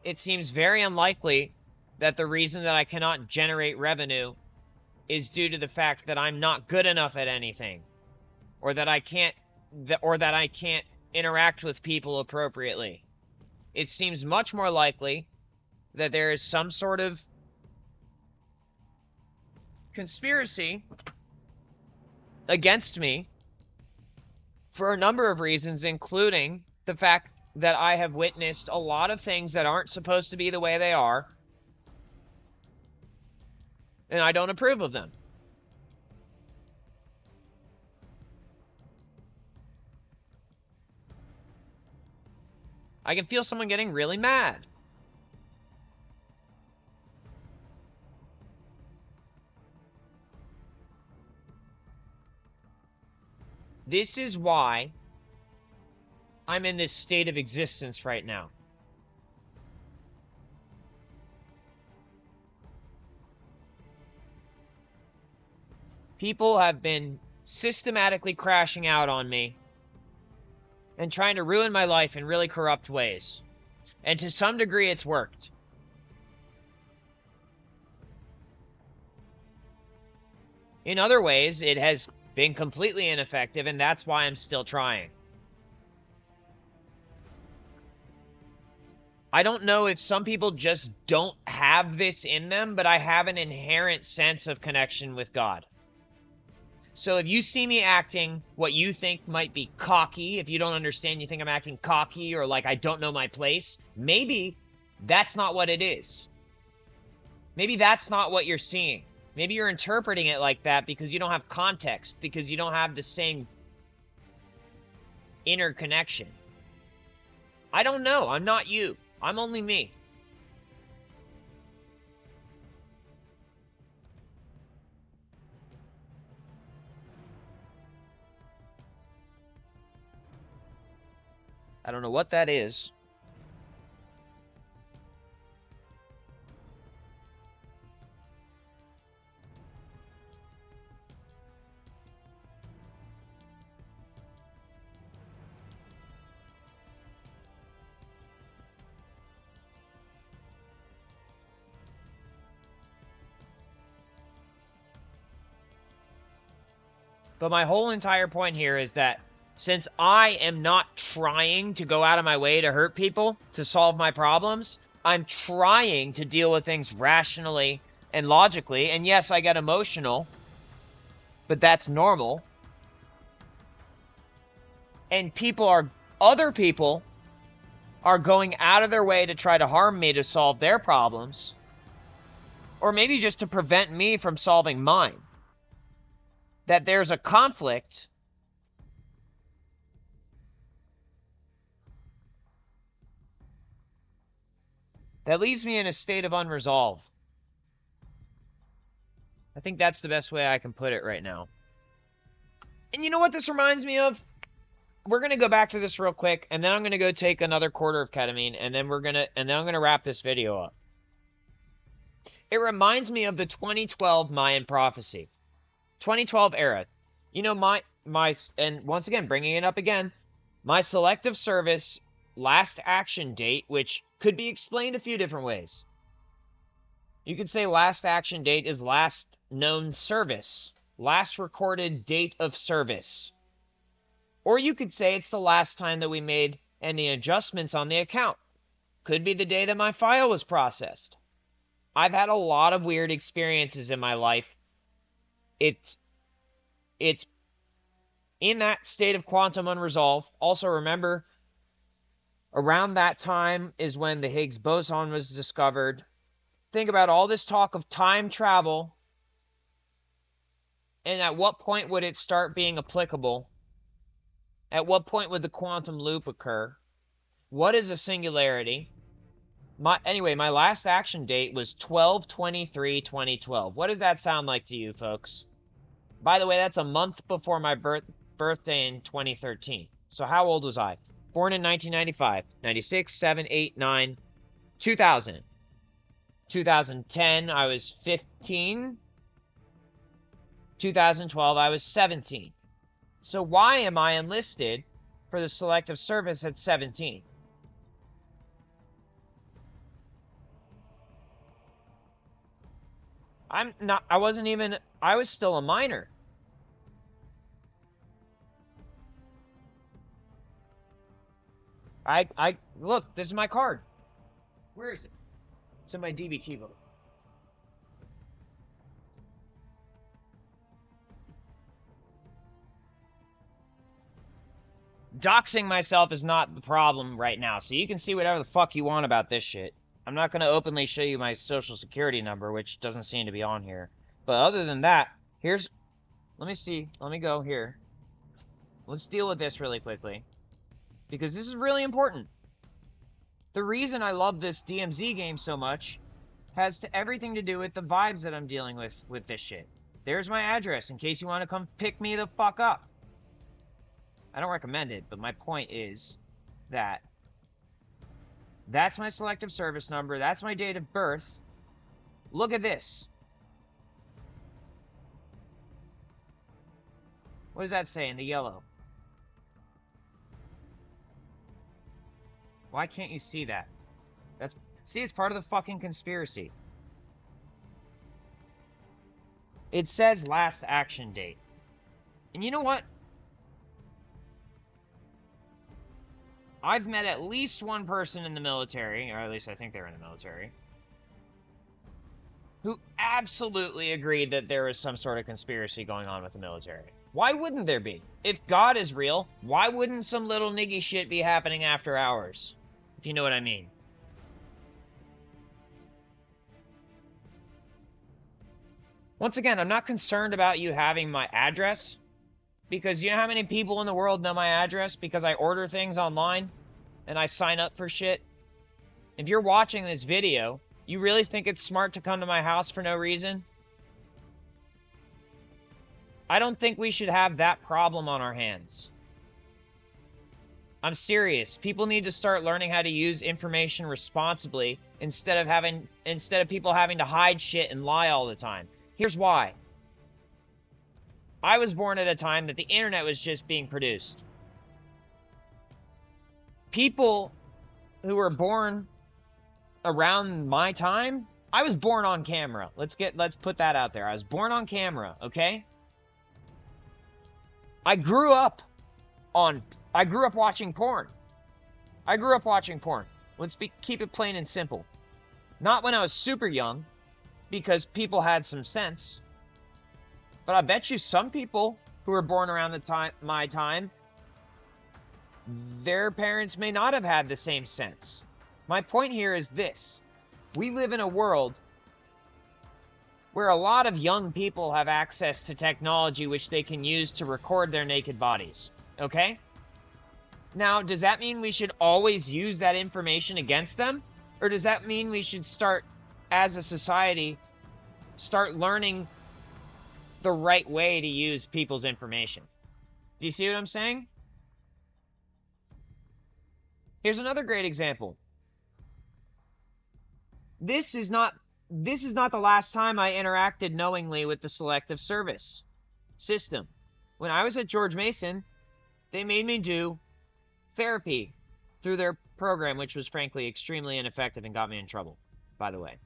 It seems very unlikely that the reason that I cannot generate revenue is due to the fact that I'm not good enough at anything, or that I can't interact with people appropriately. It seems much more likely that there is some sort of conspiracy against me for a number of reasons, including the fact that I have witnessed a lot of things that aren't supposed to be the way they are, and I don't approve of them. I can feel someone getting really mad. This is why I'm in this state of existence right now. People have been systematically crashing out on me and trying to ruin my life in really corrupt ways. And to some degree, it's worked. In other ways, it has been completely ineffective, and that's why I'm still trying. I don't know if some people just don't have this in them, but I have an inherent sense of connection with God. So if you see me acting what you think might be cocky, if you don't understand, you think I'm acting cocky or like I don't know my place, maybe that's not what it is. Maybe that's not what you're seeing. Maybe you're interpreting it like that because you don't have context, because you don't have the same inner connection. I don't know. I'm not you. I'm only me. I don't know what that is. But my whole entire point here is that since I am not trying to go out of my way to hurt people to solve my problems, I'm trying to deal with things rationally and logically. And yes, I get emotional, but that's normal. And other people are going out of their way to try to harm me to solve their problems, or maybe just to prevent me from solving mine. That there's a conflict that leaves me in a state of unresolve. I think that's the best way I can put it right now. And you know what this reminds me of? We're going to go back to this real quick, and then I'm going to go take another quarter of ketamine, and then I'm going to wrap this video up. It reminds me of the 2012 Mayan prophecy. 2012 era. You know, and once again, bringing it up again, my selective service last action date, which could be explained a few different ways. You could say last action date is last known service, last recorded date of service. Or you could say it's the last time that we made any adjustments on the account. Could be the day that my file was processed. I've had a lot of weird experiences in my life. It's in that state of quantum unresolved. Also remember, around that time is when the Higgs boson was discovered. Think about all this talk of time travel, and at what point would it start being applicable? At what point would the quantum loop occur? What is a singularity? Anyway, my last action date was 12/23/2012. What does that sound like to you, folks? By the way, that's a month before my birthday in 2013. So how old was I? Born in 1995, 96, 7, 8, 9, 2000. 2010, I was 15. 2012, I was 17. So why am I enlisted for the selective service at 17? I was still a minor. Look, this is my card. Where is it? It's in my DBT book. Doxing myself is not the problem right now, so you can see whatever the fuck you want about this shit. I'm not going to openly show you my social security number, which doesn't seem to be on here. But other than that, let me see. Let me go here. Let's deal with this really quickly, because this is really important. The reason I love this DMZ game so much has everything to do with the vibes that I'm dealing with this shit. There's my address in case you want to come pick me the fuck up. I don't recommend it, but my point is that that's my selective service number. That's my date of birth. Look at this. What does that say in the yellow? Why can't you see that? See, it's part of the fucking conspiracy. It says last action date. And you know what? I've met at least one person in the military, or at least I think they're in the military, who absolutely agreed that there is some sort of conspiracy going on with the military. Why wouldn't there be? If God is real, why wouldn't some little niggy shit be happening after hours? If you know what I mean. Once again, I'm not concerned about you having my address, because you know how many people in the world know my address because I order things online and I sign up for shit? If you're watching this video, you really think it's smart to come to my house for no reason? I don't think we should have that problem on our hands. I'm serious. People need to start learning how to use information responsibly instead of people having to hide shit and lie all the time. Here's why. I was born at a time that the internet was just being produced. People who were born around my time, I was born on camera. Let's put that out there. I was born on camera, okay? I grew up watching porn. Let's keep it plain and simple. Not when I was super young, because people had some sense. But I bet you some people who were born around my time, their parents may not have had the same sense. My point here is this. We live in a world where a lot of young people have access to technology which they can use to record their naked bodies. Okay? Now, does that mean we should always use that information against them? Or does that mean we should start, as a society, start learning the right way to use people's information? Do you see what I'm saying? Here's another great example. This is not the last time I interacted knowingly with the selective service. system. When I was at George Mason, they made me do therapy through their program, which was frankly extremely ineffective and got me in trouble, by the way.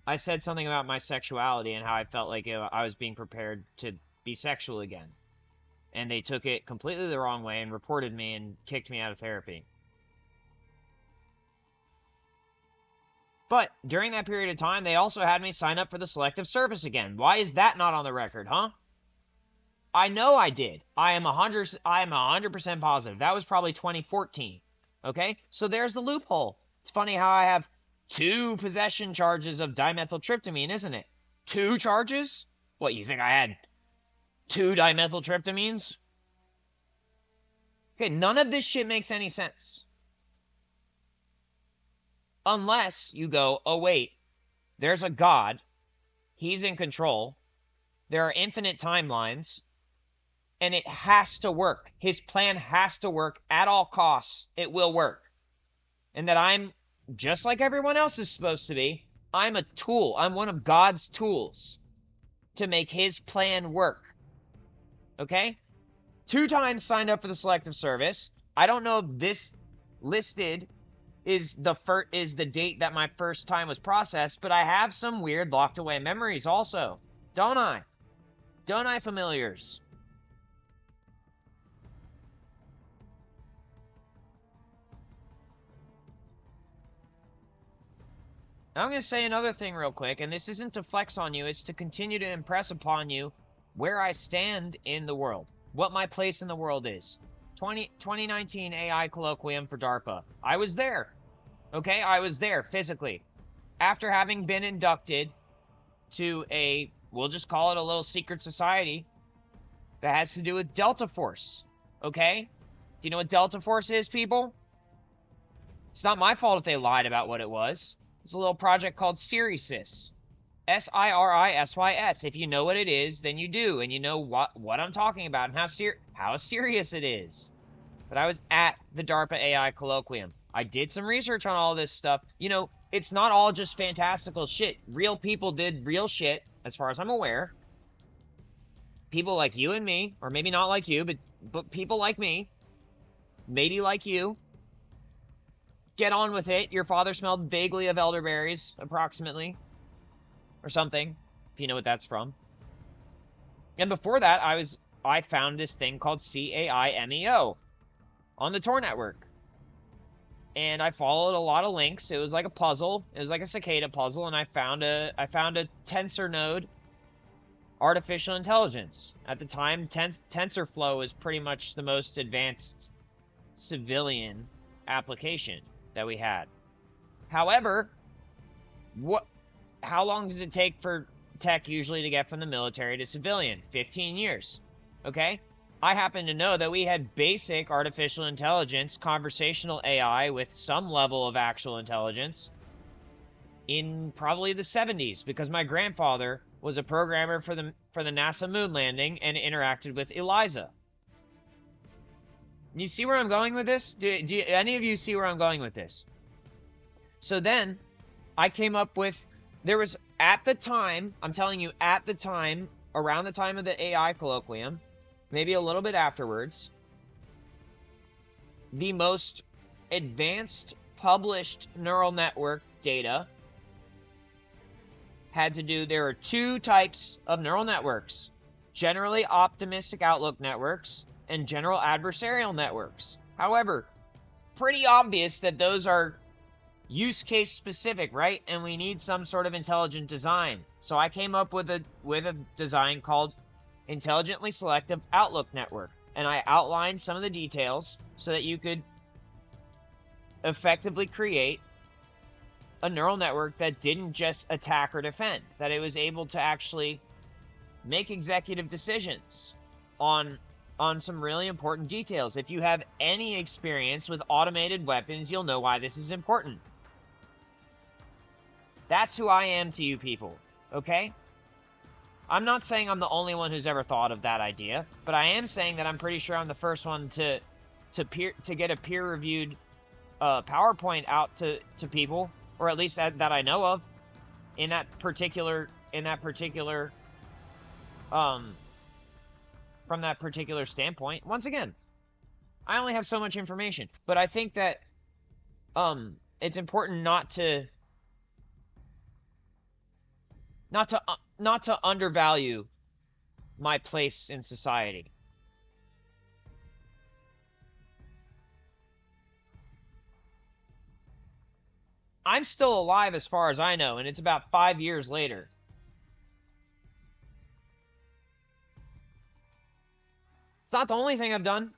I said something about my sexuality and how I felt like I was being prepared to be sexual again. And they took it completely the wrong way and reported me and kicked me out of therapy. But during that period of time, they also had me sign up for the selective service again. Why is that not on the record, huh? I know I did. I am 100% positive. That was probably 2014. Okay? So there's the loophole. It's funny how I have 2 possession charges of dimethyltryptamine, isn't it? 2 charges? What, you think I had 2 dimethyltryptamines? Okay, none of this shit makes any sense. Unless you go, oh wait, there's a God, he's in control, there are infinite timelines, and it has to work. His plan has to work at all costs. It will work. And that I'm, just like everyone else is supposed to be, I'm a tool. I'm one of God's tools to make his plan work. Okay? 2 times signed up for the selective service. I don't know if this listed is the date that my first time was processed, but I have some weird locked away memories also. Don't I? Don't I, familiars? Now I'm going to say another thing real quick, and this isn't to flex on you, it's to continue to impress upon you where I stand in the world, what my place in the world is. 2019 AI Colloquium for DARPA. I was there. Okay, I was there physically. After having been inducted to we'll just call it a little secret society that has to do with Delta Force. Okay? Do you know what Delta Force is, people? It's not my fault if they lied about what it was. It's a little project called Sirisys. SIRISYS. If you know what it is, then you do, and you know what I'm talking about and how serious it is. But I was at the DARPA AI Colloquium. I did some research on all this stuff. You know, it's not all just fantastical shit. Real people did real shit, as far as I'm aware. People like you and me, or maybe not like you, but people like me, maybe like you. Get on with it. Your father smelled vaguely of elderberries, approximately. Or something, if you know what that's from. And before that, I found this thing called CAIMEO on the Tor network. And I followed a lot of links. It was like a puzzle. It was like a cicada puzzle, and I found a tensor node artificial intelligence. At the time, TensorFlow was pretty much the most advanced civilian application that we had. However, how long does it take for tech usually to get from the military to civilian? 15 years. Okay? I happen to know that we had basic artificial intelligence, conversational AI with some level of actual intelligence in probably the 70s, because my grandfather was a programmer for the NASA moon landing and interacted with ELIZA. You see where I'm going with this? Do any of you see where I'm going with this? So then, I came up with, there was, at the time, I'm telling you, at the time, around the time of the AI Colloquium, maybe a little bit afterwards, the most advanced published neural network data had to do, there are 2 types of neural networks: generally optimistic outlook networks and general adversarial networks. However, pretty obvious that those are use case specific, right? And we need some sort of intelligent design. So I came up with a design called Intelligently Selective Outlook Network, and I outlined some of the details so that you could effectively create a neural network that didn't just attack or defend, that it was able to actually make executive decisions on some really important details. If you have any experience with automated weapons, you'll know why this is important. That's who I am to you people, okay? I'm not saying I'm the only one who's ever thought of that idea, but I am saying that I'm pretty sure I'm the first one to get a peer-reviewed PowerPoint out to people, or at least that I know of, in that particular Um, from that particular standpoint. Once again, I only have so much information, but I think that it's important not to undervalue my place in society. I'm still alive as far as I know, and it's about 5 years later. It's not the only thing I've done,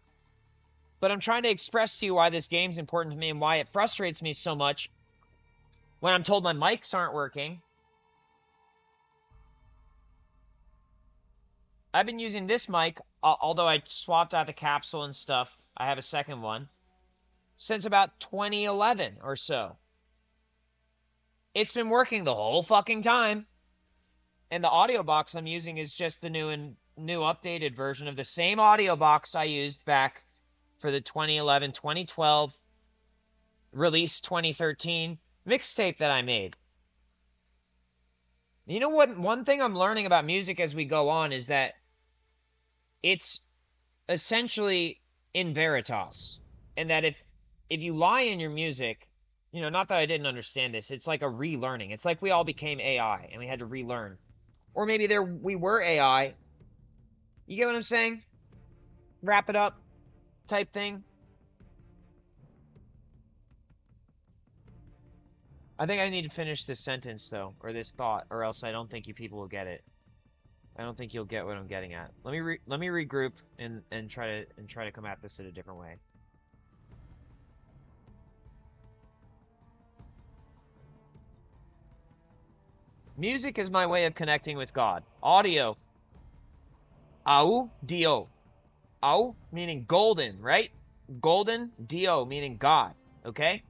but I'm trying to express to you why this game's important to me and why it frustrates me so much when I'm told my mics aren't working. I've been using this mic, although I swapped out the capsule and stuff. I have a second one since about 2011 or so. It's been working the whole fucking time. And the audio box I'm using is just the new updated version of the same audio box I used back for the 2011, 2012, release 2013 mixtape that I made. You know what? One thing I'm learning about music as we go on is that it's essentially in veritas. And that if you lie in your music, you know, not that I didn't understand this, it's like a relearning. It's like we all became AI and we had to relearn. Or maybe we were AI. You get what I'm saying? Wrap it up type thing. I think I need to finish this sentence though, or this thought, or else I don't think you people will get it. I don't think you'll get what I'm getting at. Let me regroup and try to come at this in a different way. Music is my way of connecting with God. Audio. Au dio. Au meaning golden, right? Golden, dio meaning God, okay?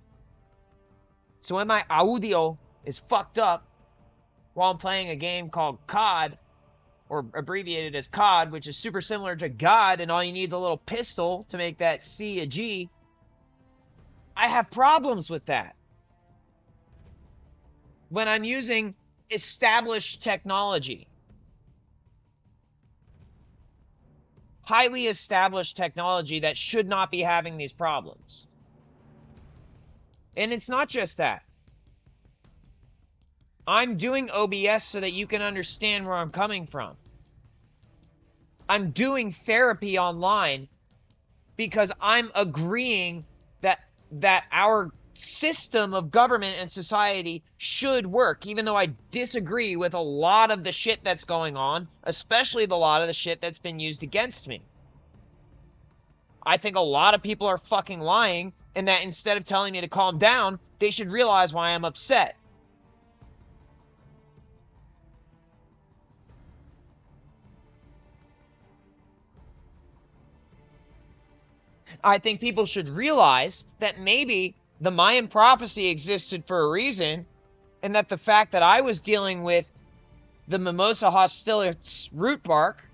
So when my audio is fucked up while I'm playing a game called COD, or abbreviated as COD, which is super similar to God, and all you need is a little pistol to make that C a G, I have problems with that. When I'm using established technology, highly established technology that should not be having these problems. And it's not just that. I'm doing OBS so that you can understand where I'm coming from. I'm doing therapy online because I'm agreeing that our system of government and society should work, even though I disagree with a lot of the shit that's going on, especially a lot of the shit that's been used against me. I think a lot of people are fucking lying, and that instead of telling me to calm down, they should realize why I'm upset. I think people should realize that maybe the Mayan prophecy existed for a reason, and that the fact that I was dealing with the Mimosa hostilis root bark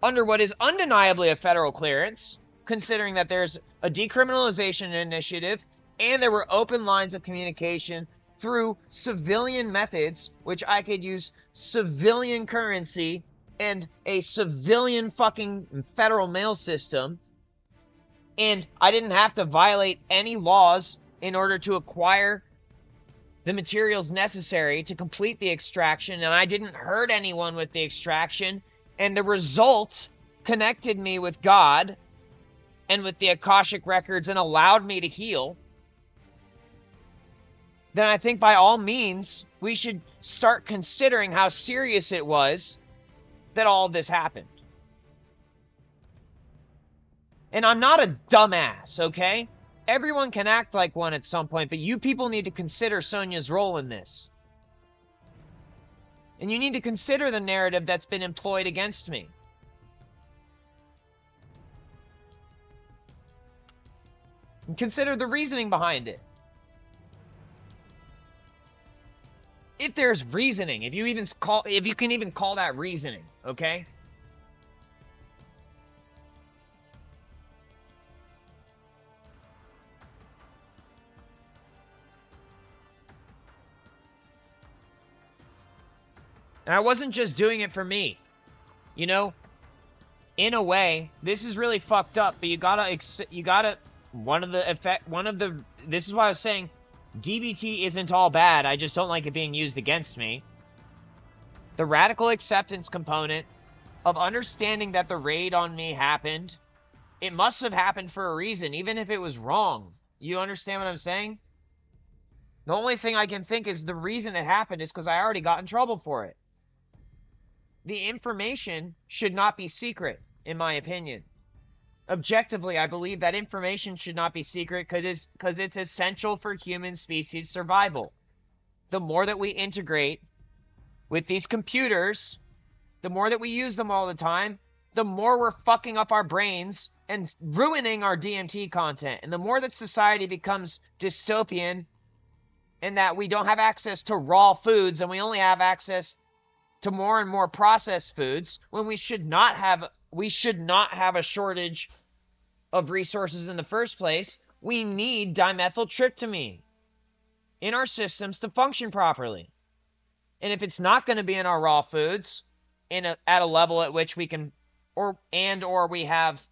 under what is undeniably a federal clearance, considering that there's a decriminalization initiative and there were open lines of communication through civilian methods, which I could use civilian currency and a civilian fucking federal mail system, and I didn't have to violate any laws in order to acquire the materials necessary to complete the extraction, and I didn't hurt anyone with the extraction, and the result connected me with God and with the Akashic records and allowed me to heal, then I think by all means we should start considering how serious it was that all of this happened. And I'm not a dumbass, okay? Everyone can act like one at some point, but you people need to consider Sonya's role in this. And you need to consider the narrative that's been employed against me. And consider the reasoning behind it. If there's reasoning, if you can even call that reasoning, okay? And I wasn't just doing it for me. You know, in a way, this is really fucked up, but this is why I was saying DBT isn't all bad, I just don't like it being used against me. The radical acceptance component of understanding that the raid on me happened, it must have happened for a reason, even if it was wrong. You understand what I'm saying? The only thing I can think is the reason it happened is because I already got in trouble for it. The information should not be secret, in my opinion. Objectively, I believe that information should not be secret because it's essential for human species survival. The more that we integrate with these computers, the more that we use them all the time, the more we're fucking up our brains and ruining our DMT content. And the more that society becomes dystopian and that we don't have access to raw foods and we only have access to more and more processed foods, when we should not have a shortage of resources in the first place. We need dimethyltryptamine in our systems to function properly. And if it's not going to be in our raw foods at a level at which we can or we have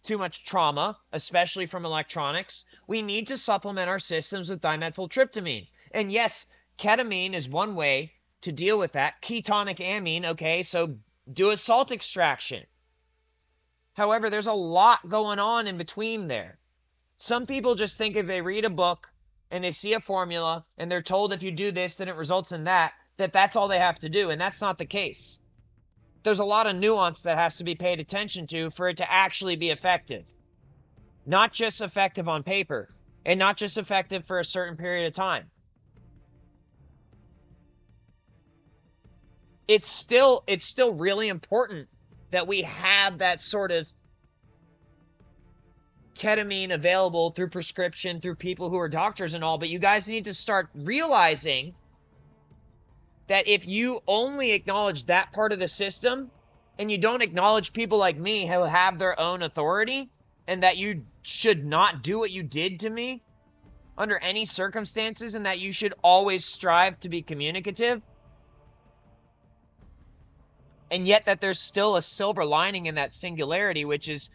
too much trauma, especially from electronics, we need to supplement our systems with dimethyltryptamine. And yes, ketamine is one way to deal with that. Ketonic amine, okay, so do a salt extraction. However, there's a lot going on in between there. Some people just think if they read a book and they see a formula and they're told if you do this, then it results in that, that's all they have to do, and that's not the case. There's a lot of nuance that has to be paid attention to for it to actually be effective. Not just effective on paper, and not just effective for a certain period of time. It's still really important that we have that sort of ketamine available through prescription, through people who are doctors and all, but you guys need to start realizing that if you only acknowledge that part of the system, and you don't acknowledge people like me who have their own authority, and that you should not do what you did to me under any circumstances, and that you should always strive to be communicative, and yet that there's still a silver lining in that singularity, which is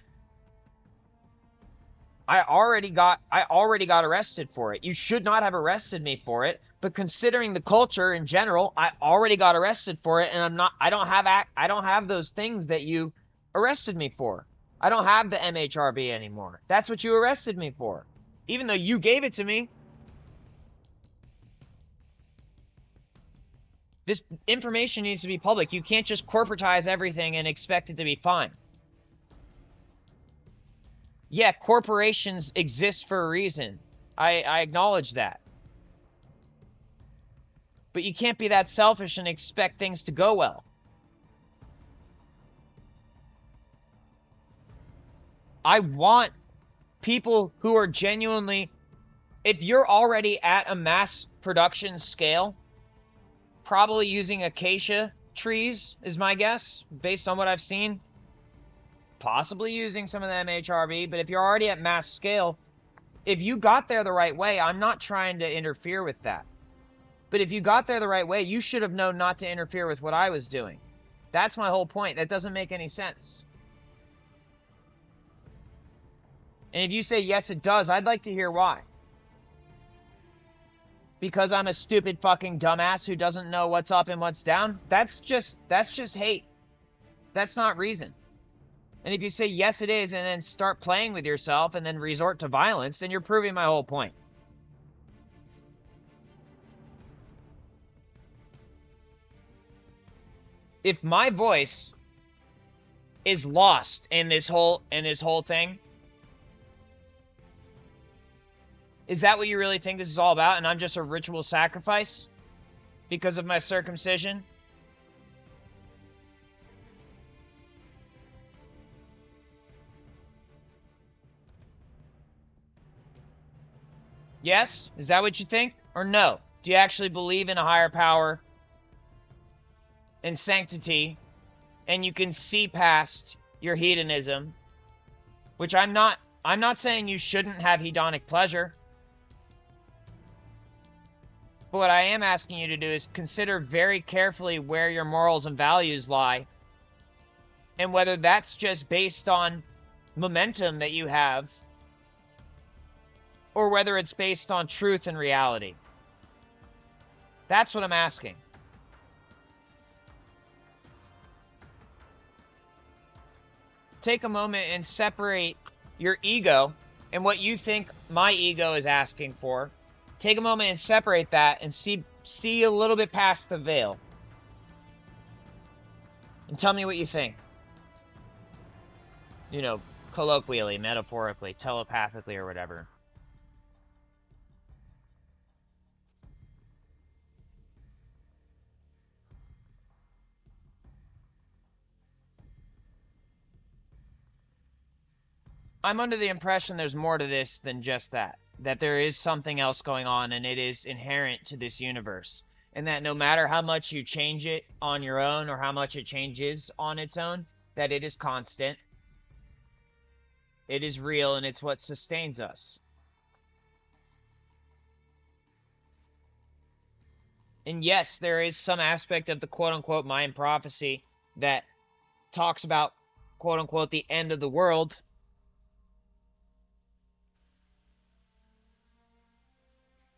I already got arrested for it. You should not have arrested me for it, but considering the culture in general, I already got arrested for it, and I don't have those things that you arrested me for. I don't have the MHRB anymore. That's what you arrested me for, even though you gave it to me. This information needs to be public. You can't just corporatize everything and expect it to be fine. Yeah, corporations exist for a reason. I acknowledge that. But you can't be that selfish and expect things to go well. I want people who are genuinely... If you're already at a mass production scale, probably using acacia trees is my guess, based on what I've seen. Possibly using some of the MHRB, but if you're already at mass scale, if you got there the right way, I'm not trying to interfere with that. But if you got there the right way, you should have known not to interfere with what I was doing. That's my whole point. That doesn't make any sense. And if you say, yes, it does, I'd like to hear why. Because I'm a stupid fucking dumbass who doesn't know what's up and what's down? That's just hate. That's not reason. And if you say, yes, it is, and then start playing with yourself and then resort to violence, then you're proving my whole point. If my voice is lost in this whole thing, is that what you really think this is all about? And I'm just a ritual sacrifice because of my circumcision? Yes? Is that what you think? Or no? Do you actually believe in a higher power and sanctity, and you can see past your hedonism? Which I'm not saying you shouldn't have hedonic pleasure. But what I am asking you to do is consider very carefully where your morals and values lie, and whether that's just based on momentum that you have, or whether it's based on truth and reality. That's what I'm asking. Take a moment and separate your ego and what you think my ego is asking for. Take a moment and separate that and see a little bit past the veil. And tell me what you think. You know, colloquially, metaphorically, telepathically, or whatever. I'm under the impression there's more to this than just that. That there is something else going on, and it is inherent to this universe. And that no matter how much you change it on your own or how much it changes on its own, that it is constant. It is real, and it's what sustains us. And yes, there is some aspect of the quote-unquote Mayan prophecy that talks about quote-unquote the end of the world.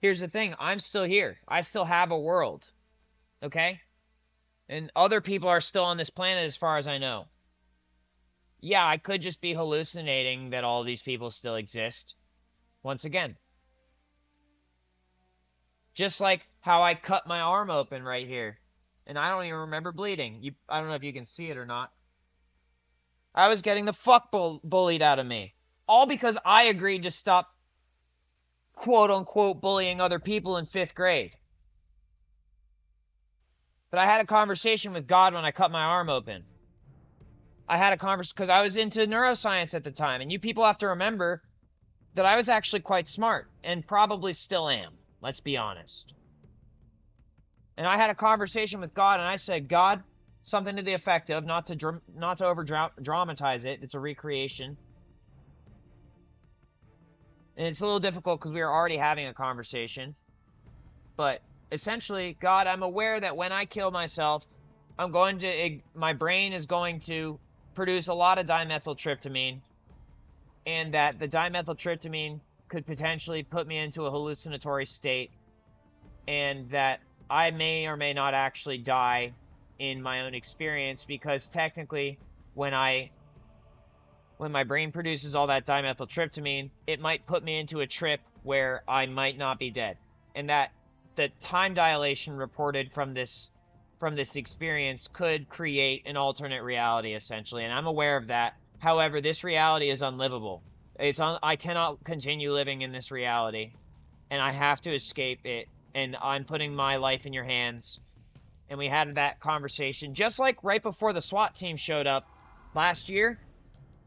Here's the thing, I'm still here. I still have a world. Okay? And other people are still on this planet as far as I know. Yeah, I could just be hallucinating that all these people still exist. Once again. Just like how I cut my arm open right here. And I don't even remember bleeding. I don't know if you can see it or not. I was getting the fuck bullied out of me. All because I agreed to stop quote-unquote bullying other people in 5th grade. But I had a conversation with God when I cut my arm open. I had a conversation because I was into neuroscience at the time. And you people have to remember that I was actually quite smart. And probably still am. Let's be honest. And I had a conversation with God, and I said, God, something to the effect of, not to over dramatize it, it's a recreation. And it's a little difficult because we were already having a conversation. But essentially, God, I'm aware that when I kill myself, my brain is going to produce a lot of dimethyltryptamine. And that the dimethyltryptamine could potentially put me into a hallucinatory state. And that I may or may not actually die in my own experience, because technically when my brain produces all that dimethyltryptamine, it might put me into a trip where I might not be dead. And that the time dilation reported from this experience could create an alternate reality, essentially. And I'm aware of that. However, this reality is unlivable. I cannot continue living in this reality. And I have to escape it. And I'm putting my life in your hands. And we had that conversation just like right before the SWAT team showed up last year.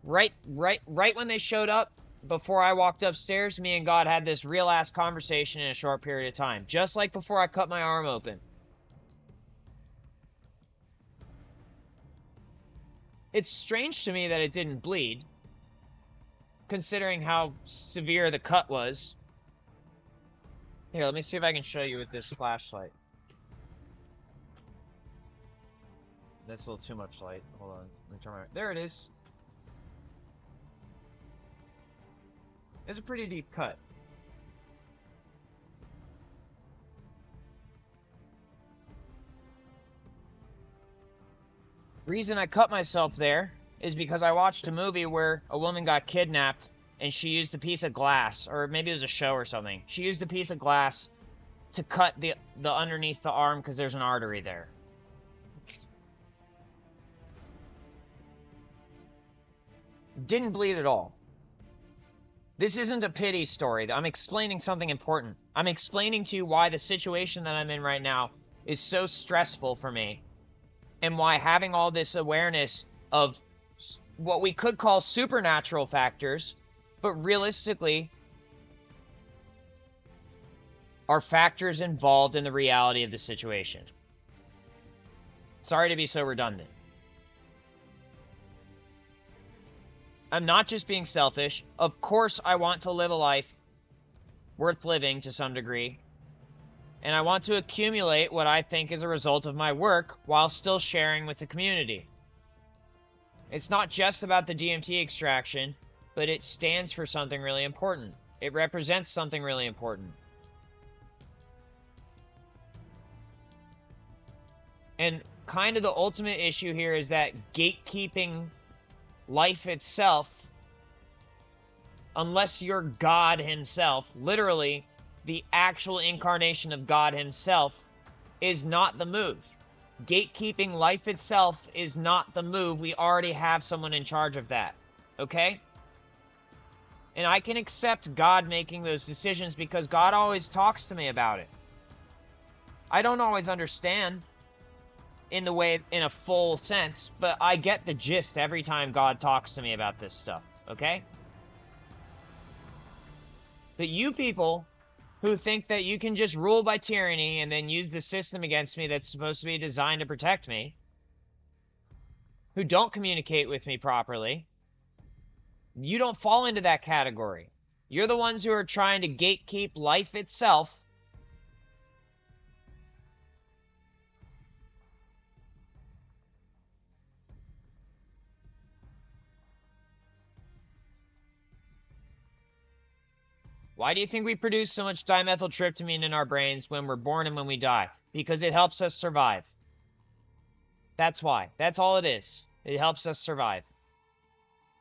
Right when they showed up, before I walked upstairs, me and God had this real ass conversation in a short period of time. Just like before I cut my arm open. It's strange to me that it didn't bleed, considering how severe the cut was. Here, let me see if I can show you with this flashlight. That's a little too much light. Hold on. Let me turn my... There it is. It's a pretty deep cut. Reason I cut myself there is because I watched a movie where a woman got kidnapped and she used a piece of glass, or maybe it was a show or something. She used a piece of glass to cut the underneath the arm because there's an artery there. Didn't bleed at all. This isn't a pity story. I'm explaining something important. I'm explaining to you why the situation that I'm in right now is so stressful for me. And why having all this awareness of what we could call supernatural factors, but realistically are factors involved in the reality of the situation. Sorry to be so redundant. I'm not just being selfish. Of course I want to live a life worth living to some degree. And I want to accumulate what I think is a result of my work while still sharing with the community. It's not just about the DMT extraction, but it stands for something really important. It represents something really important. And kind of the ultimate issue here is that gatekeeping life itself, unless you're God himself, literally the actual incarnation of God himself, is not the move. Gatekeeping life itself is not the move. We already have someone in charge of that. Okay? And I can accept God making those decisions because God always talks to me about it. I don't always understand in a full sense, but I get the gist every time God talks to me about this stuff. Okay? But you people who think that you can just rule by tyranny and then use the system against me that's supposed to be designed to protect me, who don't communicate with me properly, you don't fall into that category. You're the ones who are trying to gatekeep life itself. Why do you think we produce so much dimethyltryptamine in our brains when we're born and when we die? Because it helps us survive. That's why. That's all it is. It helps us survive.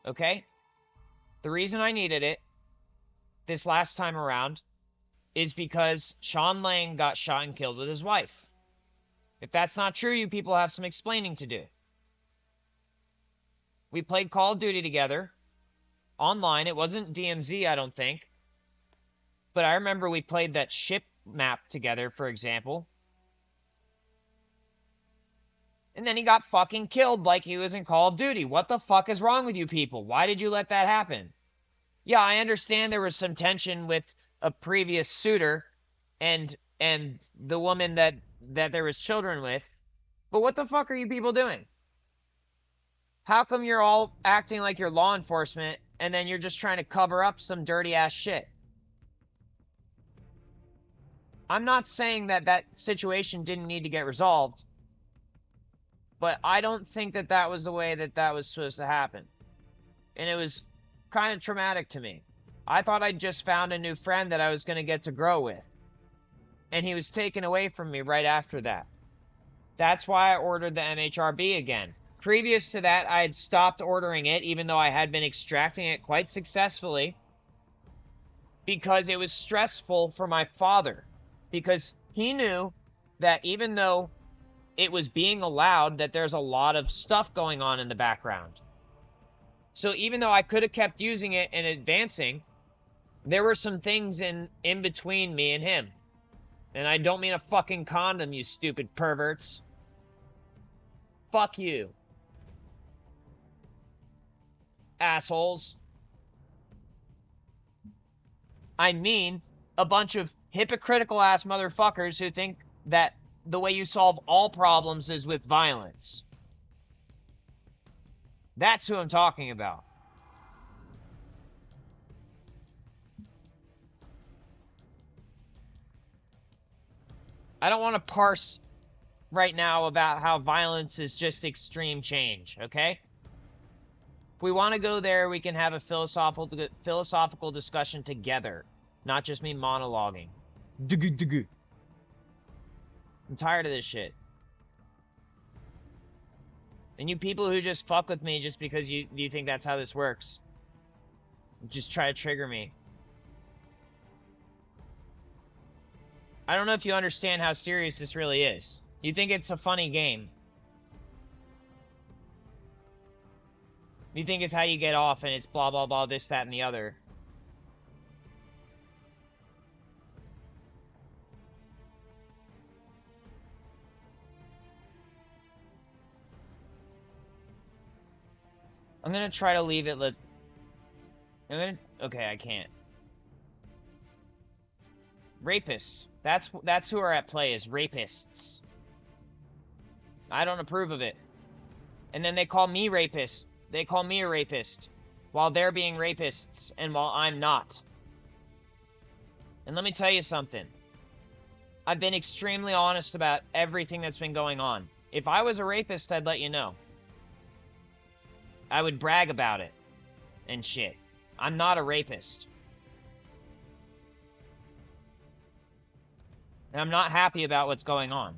Okay? The reason I needed it this last time around is because Sean Lang got shot and killed with his wife. If that's not true, you people have some explaining to do. We played Call of Duty together online. It wasn't DMZ, I don't think. But I remember we played that ship map together, for example. And then he got fucking killed like he was in Call of Duty. What the fuck is wrong with you people? Why did you let that happen? Yeah, I understand there was some tension with a previous suitor and the woman that there was children with. But what the fuck are you people doing? How come you're all acting like you're law enforcement and then you're just trying to cover up some dirty ass shit? I'm not saying that that situation didn't need to get resolved, but I don't think that that was the way that that was supposed to happen. And it was kind of traumatic to me. I thought I'd just found a new friend that I was going to get to grow with. And he was taken away from me right after that. That's why I ordered the MHRB again. Previous to that, I had stopped ordering it, even though I had been extracting it quite successfully, because it was stressful for my father. Because he knew that even though it was being allowed, that there's a lot of stuff going on in the background. So even though I could have kept using it and advancing, there were some things in between me and him. And I don't mean a fucking condom, you stupid perverts. Fuck you. Assholes. I mean a bunch of hypocritical ass motherfuckers who think that the way you solve all problems is with violence. That's who I'm talking about. I don't want to parse right now about how violence is just extreme change, okay? If we want to go there, we can have a philosophical discussion together, not just me monologuing. I'm tired of this shit. And you people who just fuck with me just because you think that's how this works, just try to trigger me. I don't know if you understand how serious this really is. You think it's a funny game. You think it's how you get off and it's blah blah blah, this, that, and the other. I'm gonna try to leave it okay, I can't. Rapists. That's who are at play, is rapists. I don't approve of it. And then they call me rapist. They call me a rapist while they're being rapists and while I'm not. And let me tell you something. I've been extremely honest about everything that's been going on. If I was a rapist, I'd let you know. I would brag about it and shit. I'm not a rapist. And I'm not happy about what's going on.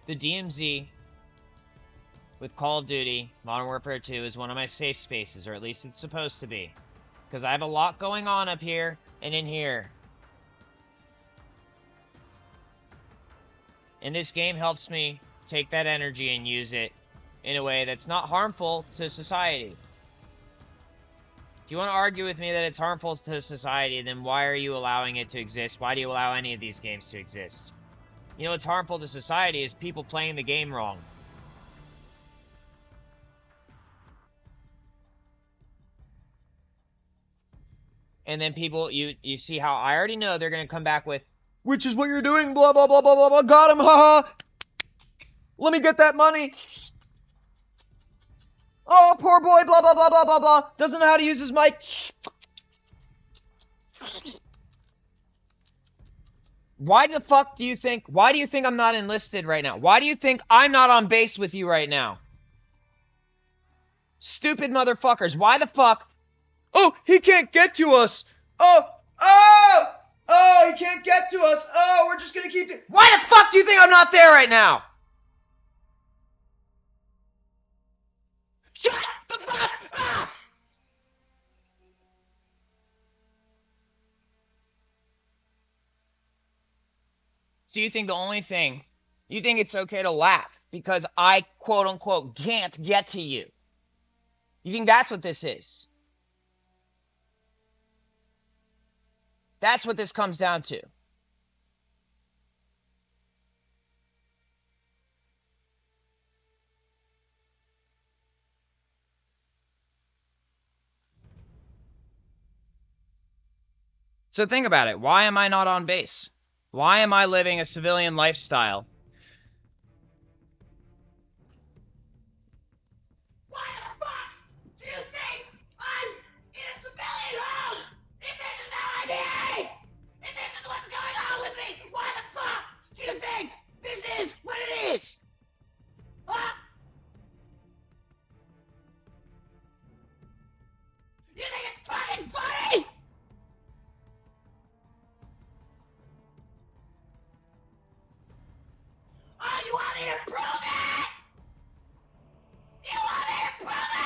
The DMZ with Call of Duty Modern Warfare 2 is one of my safe spaces, or at least it's supposed to be. Because I have a lot going on up here and in here. And this game helps me take that energy and use it in a way that's not harmful to society. If you want to argue with me that it's harmful to society, then why are you allowing it to exist? Why do you allow any of these games to exist? You know what's harmful to society is people playing the game wrong. And then people, you see how I already know they're going to come back with, which is what you're doing, blah, blah, blah, blah, blah, blah, got him, haha. Let me get that money. Oh, poor boy, blah, blah, blah, blah, blah, blah. Doesn't know how to use his mic. Why the fuck do you think, why do you think I'm not enlisted right now? Why do you think I'm not on base with you right now? Stupid motherfuckers, why the fuck? Oh, he can't get to us. Oh, he can't get to us. Oh, we're just gonna keep it. Why the fuck do you think I'm not there right now? Shut the fuck up! So you think the only thing, you think it's okay to laugh because I, quote unquote, can't get to you. You think that's what this is? That's what this comes down to. So think about it. Why am I not on base? Why am I living a civilian lifestyle? Why the fuck do you think I'm in a civilian home? If this is how I behave! If this is what's going on with me, why the fuck do you think this is what it is? Huh? You think it's fucking funny? Oh, you want me to prove it? You want me to prove it?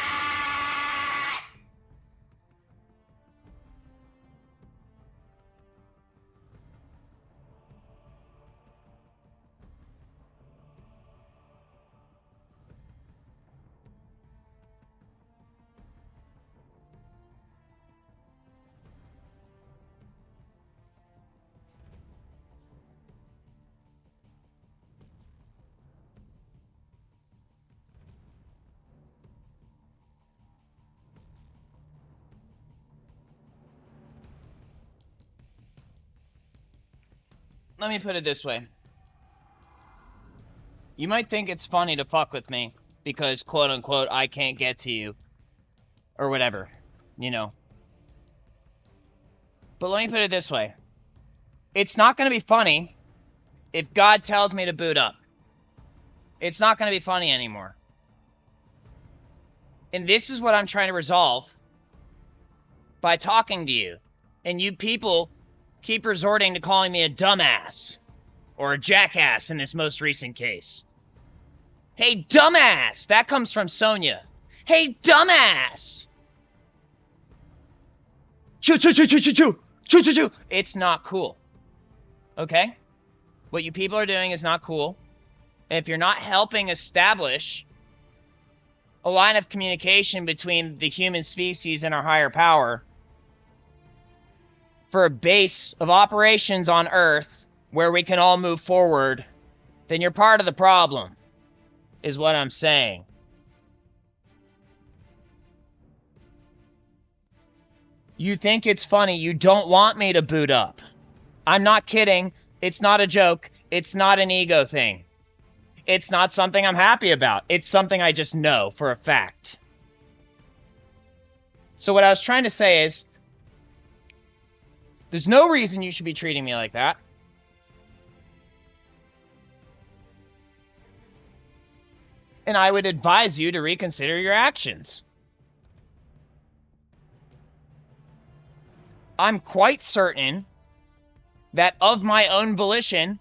Let me put it this way. You might think it's funny to fuck with me because, quote unquote, I can't get to you. Or whatever, you know. But let me put it this way. It's not going to be funny if God tells me to boot up. It's not going to be funny anymore. And this is what I'm trying to resolve by talking to you. And you people keep resorting to calling me a dumbass. Or a jackass in this most recent case. Hey, dumbass! That comes from Sonya. Hey, dumbass! Choo choo choo choo choo choo! Choo choo choo! It's not cool. Okay? What you people are doing is not cool. And if you're not helping establish a line of communication between the human species and our higher power for a base of operations on Earth where we can all move forward, then you're part of the problem, is what I'm saying. You think it's funny. You don't want me to boot up. I'm not kidding. It's not a joke. It's not an ego thing. It's not something I'm happy about. It's something I just know for a fact. So what I was trying to say is, there's no reason you should be treating me like that. And I would advise you to reconsider your actions. I'm quite certain that of my own volition,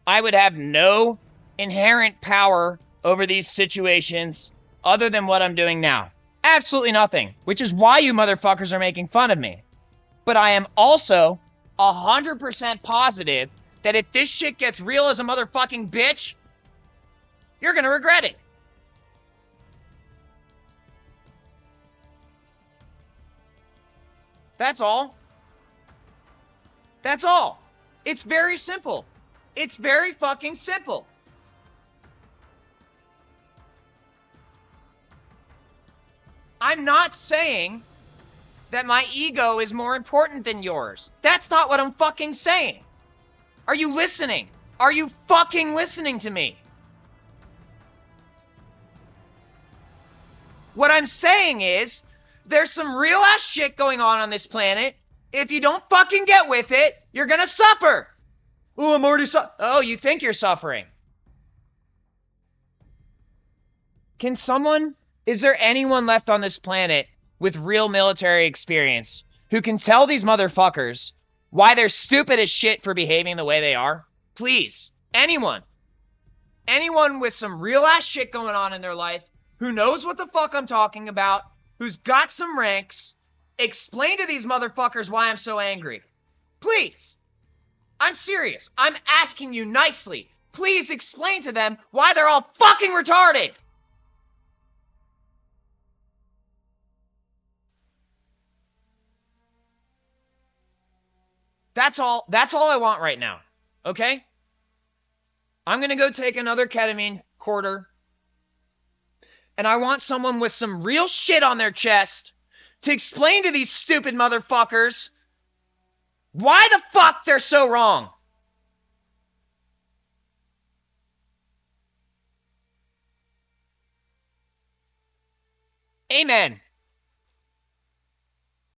I would have no inherent power over these situations other than what I'm doing now. Absolutely nothing, which is why you motherfuckers are making fun of me. But I am also 100% positive that if this shit gets real as a motherfucking bitch, you're gonna regret it. That's all. That's all. It's very simple. It's very fucking simple. I'm not saying that my ego is more important than yours. That's not what I'm fucking saying. Are you listening? Are you fucking listening to me? What I'm saying is, there's some real ass shit going on this planet. If you don't fucking get with it, you're gonna suffer. Oh, I'm already Oh, you think you're suffering. Is there anyone left on this planet with real military experience who can tell these motherfuckers why they're stupid as shit for behaving the way they are? Please. Anyone. Anyone with some real ass shit going on in their life, who knows what the fuck I'm talking about, who's got some ranks, explain to these motherfuckers why I'm so angry. Please. I'm serious. I'm asking you nicely. Please explain to them why they're all fucking retarded. That's all I want right now. Okay? I'm gonna go take another ketamine quarter. And I want someone with some real shit on their chest to explain to these stupid motherfuckers why the fuck they're so wrong. Amen.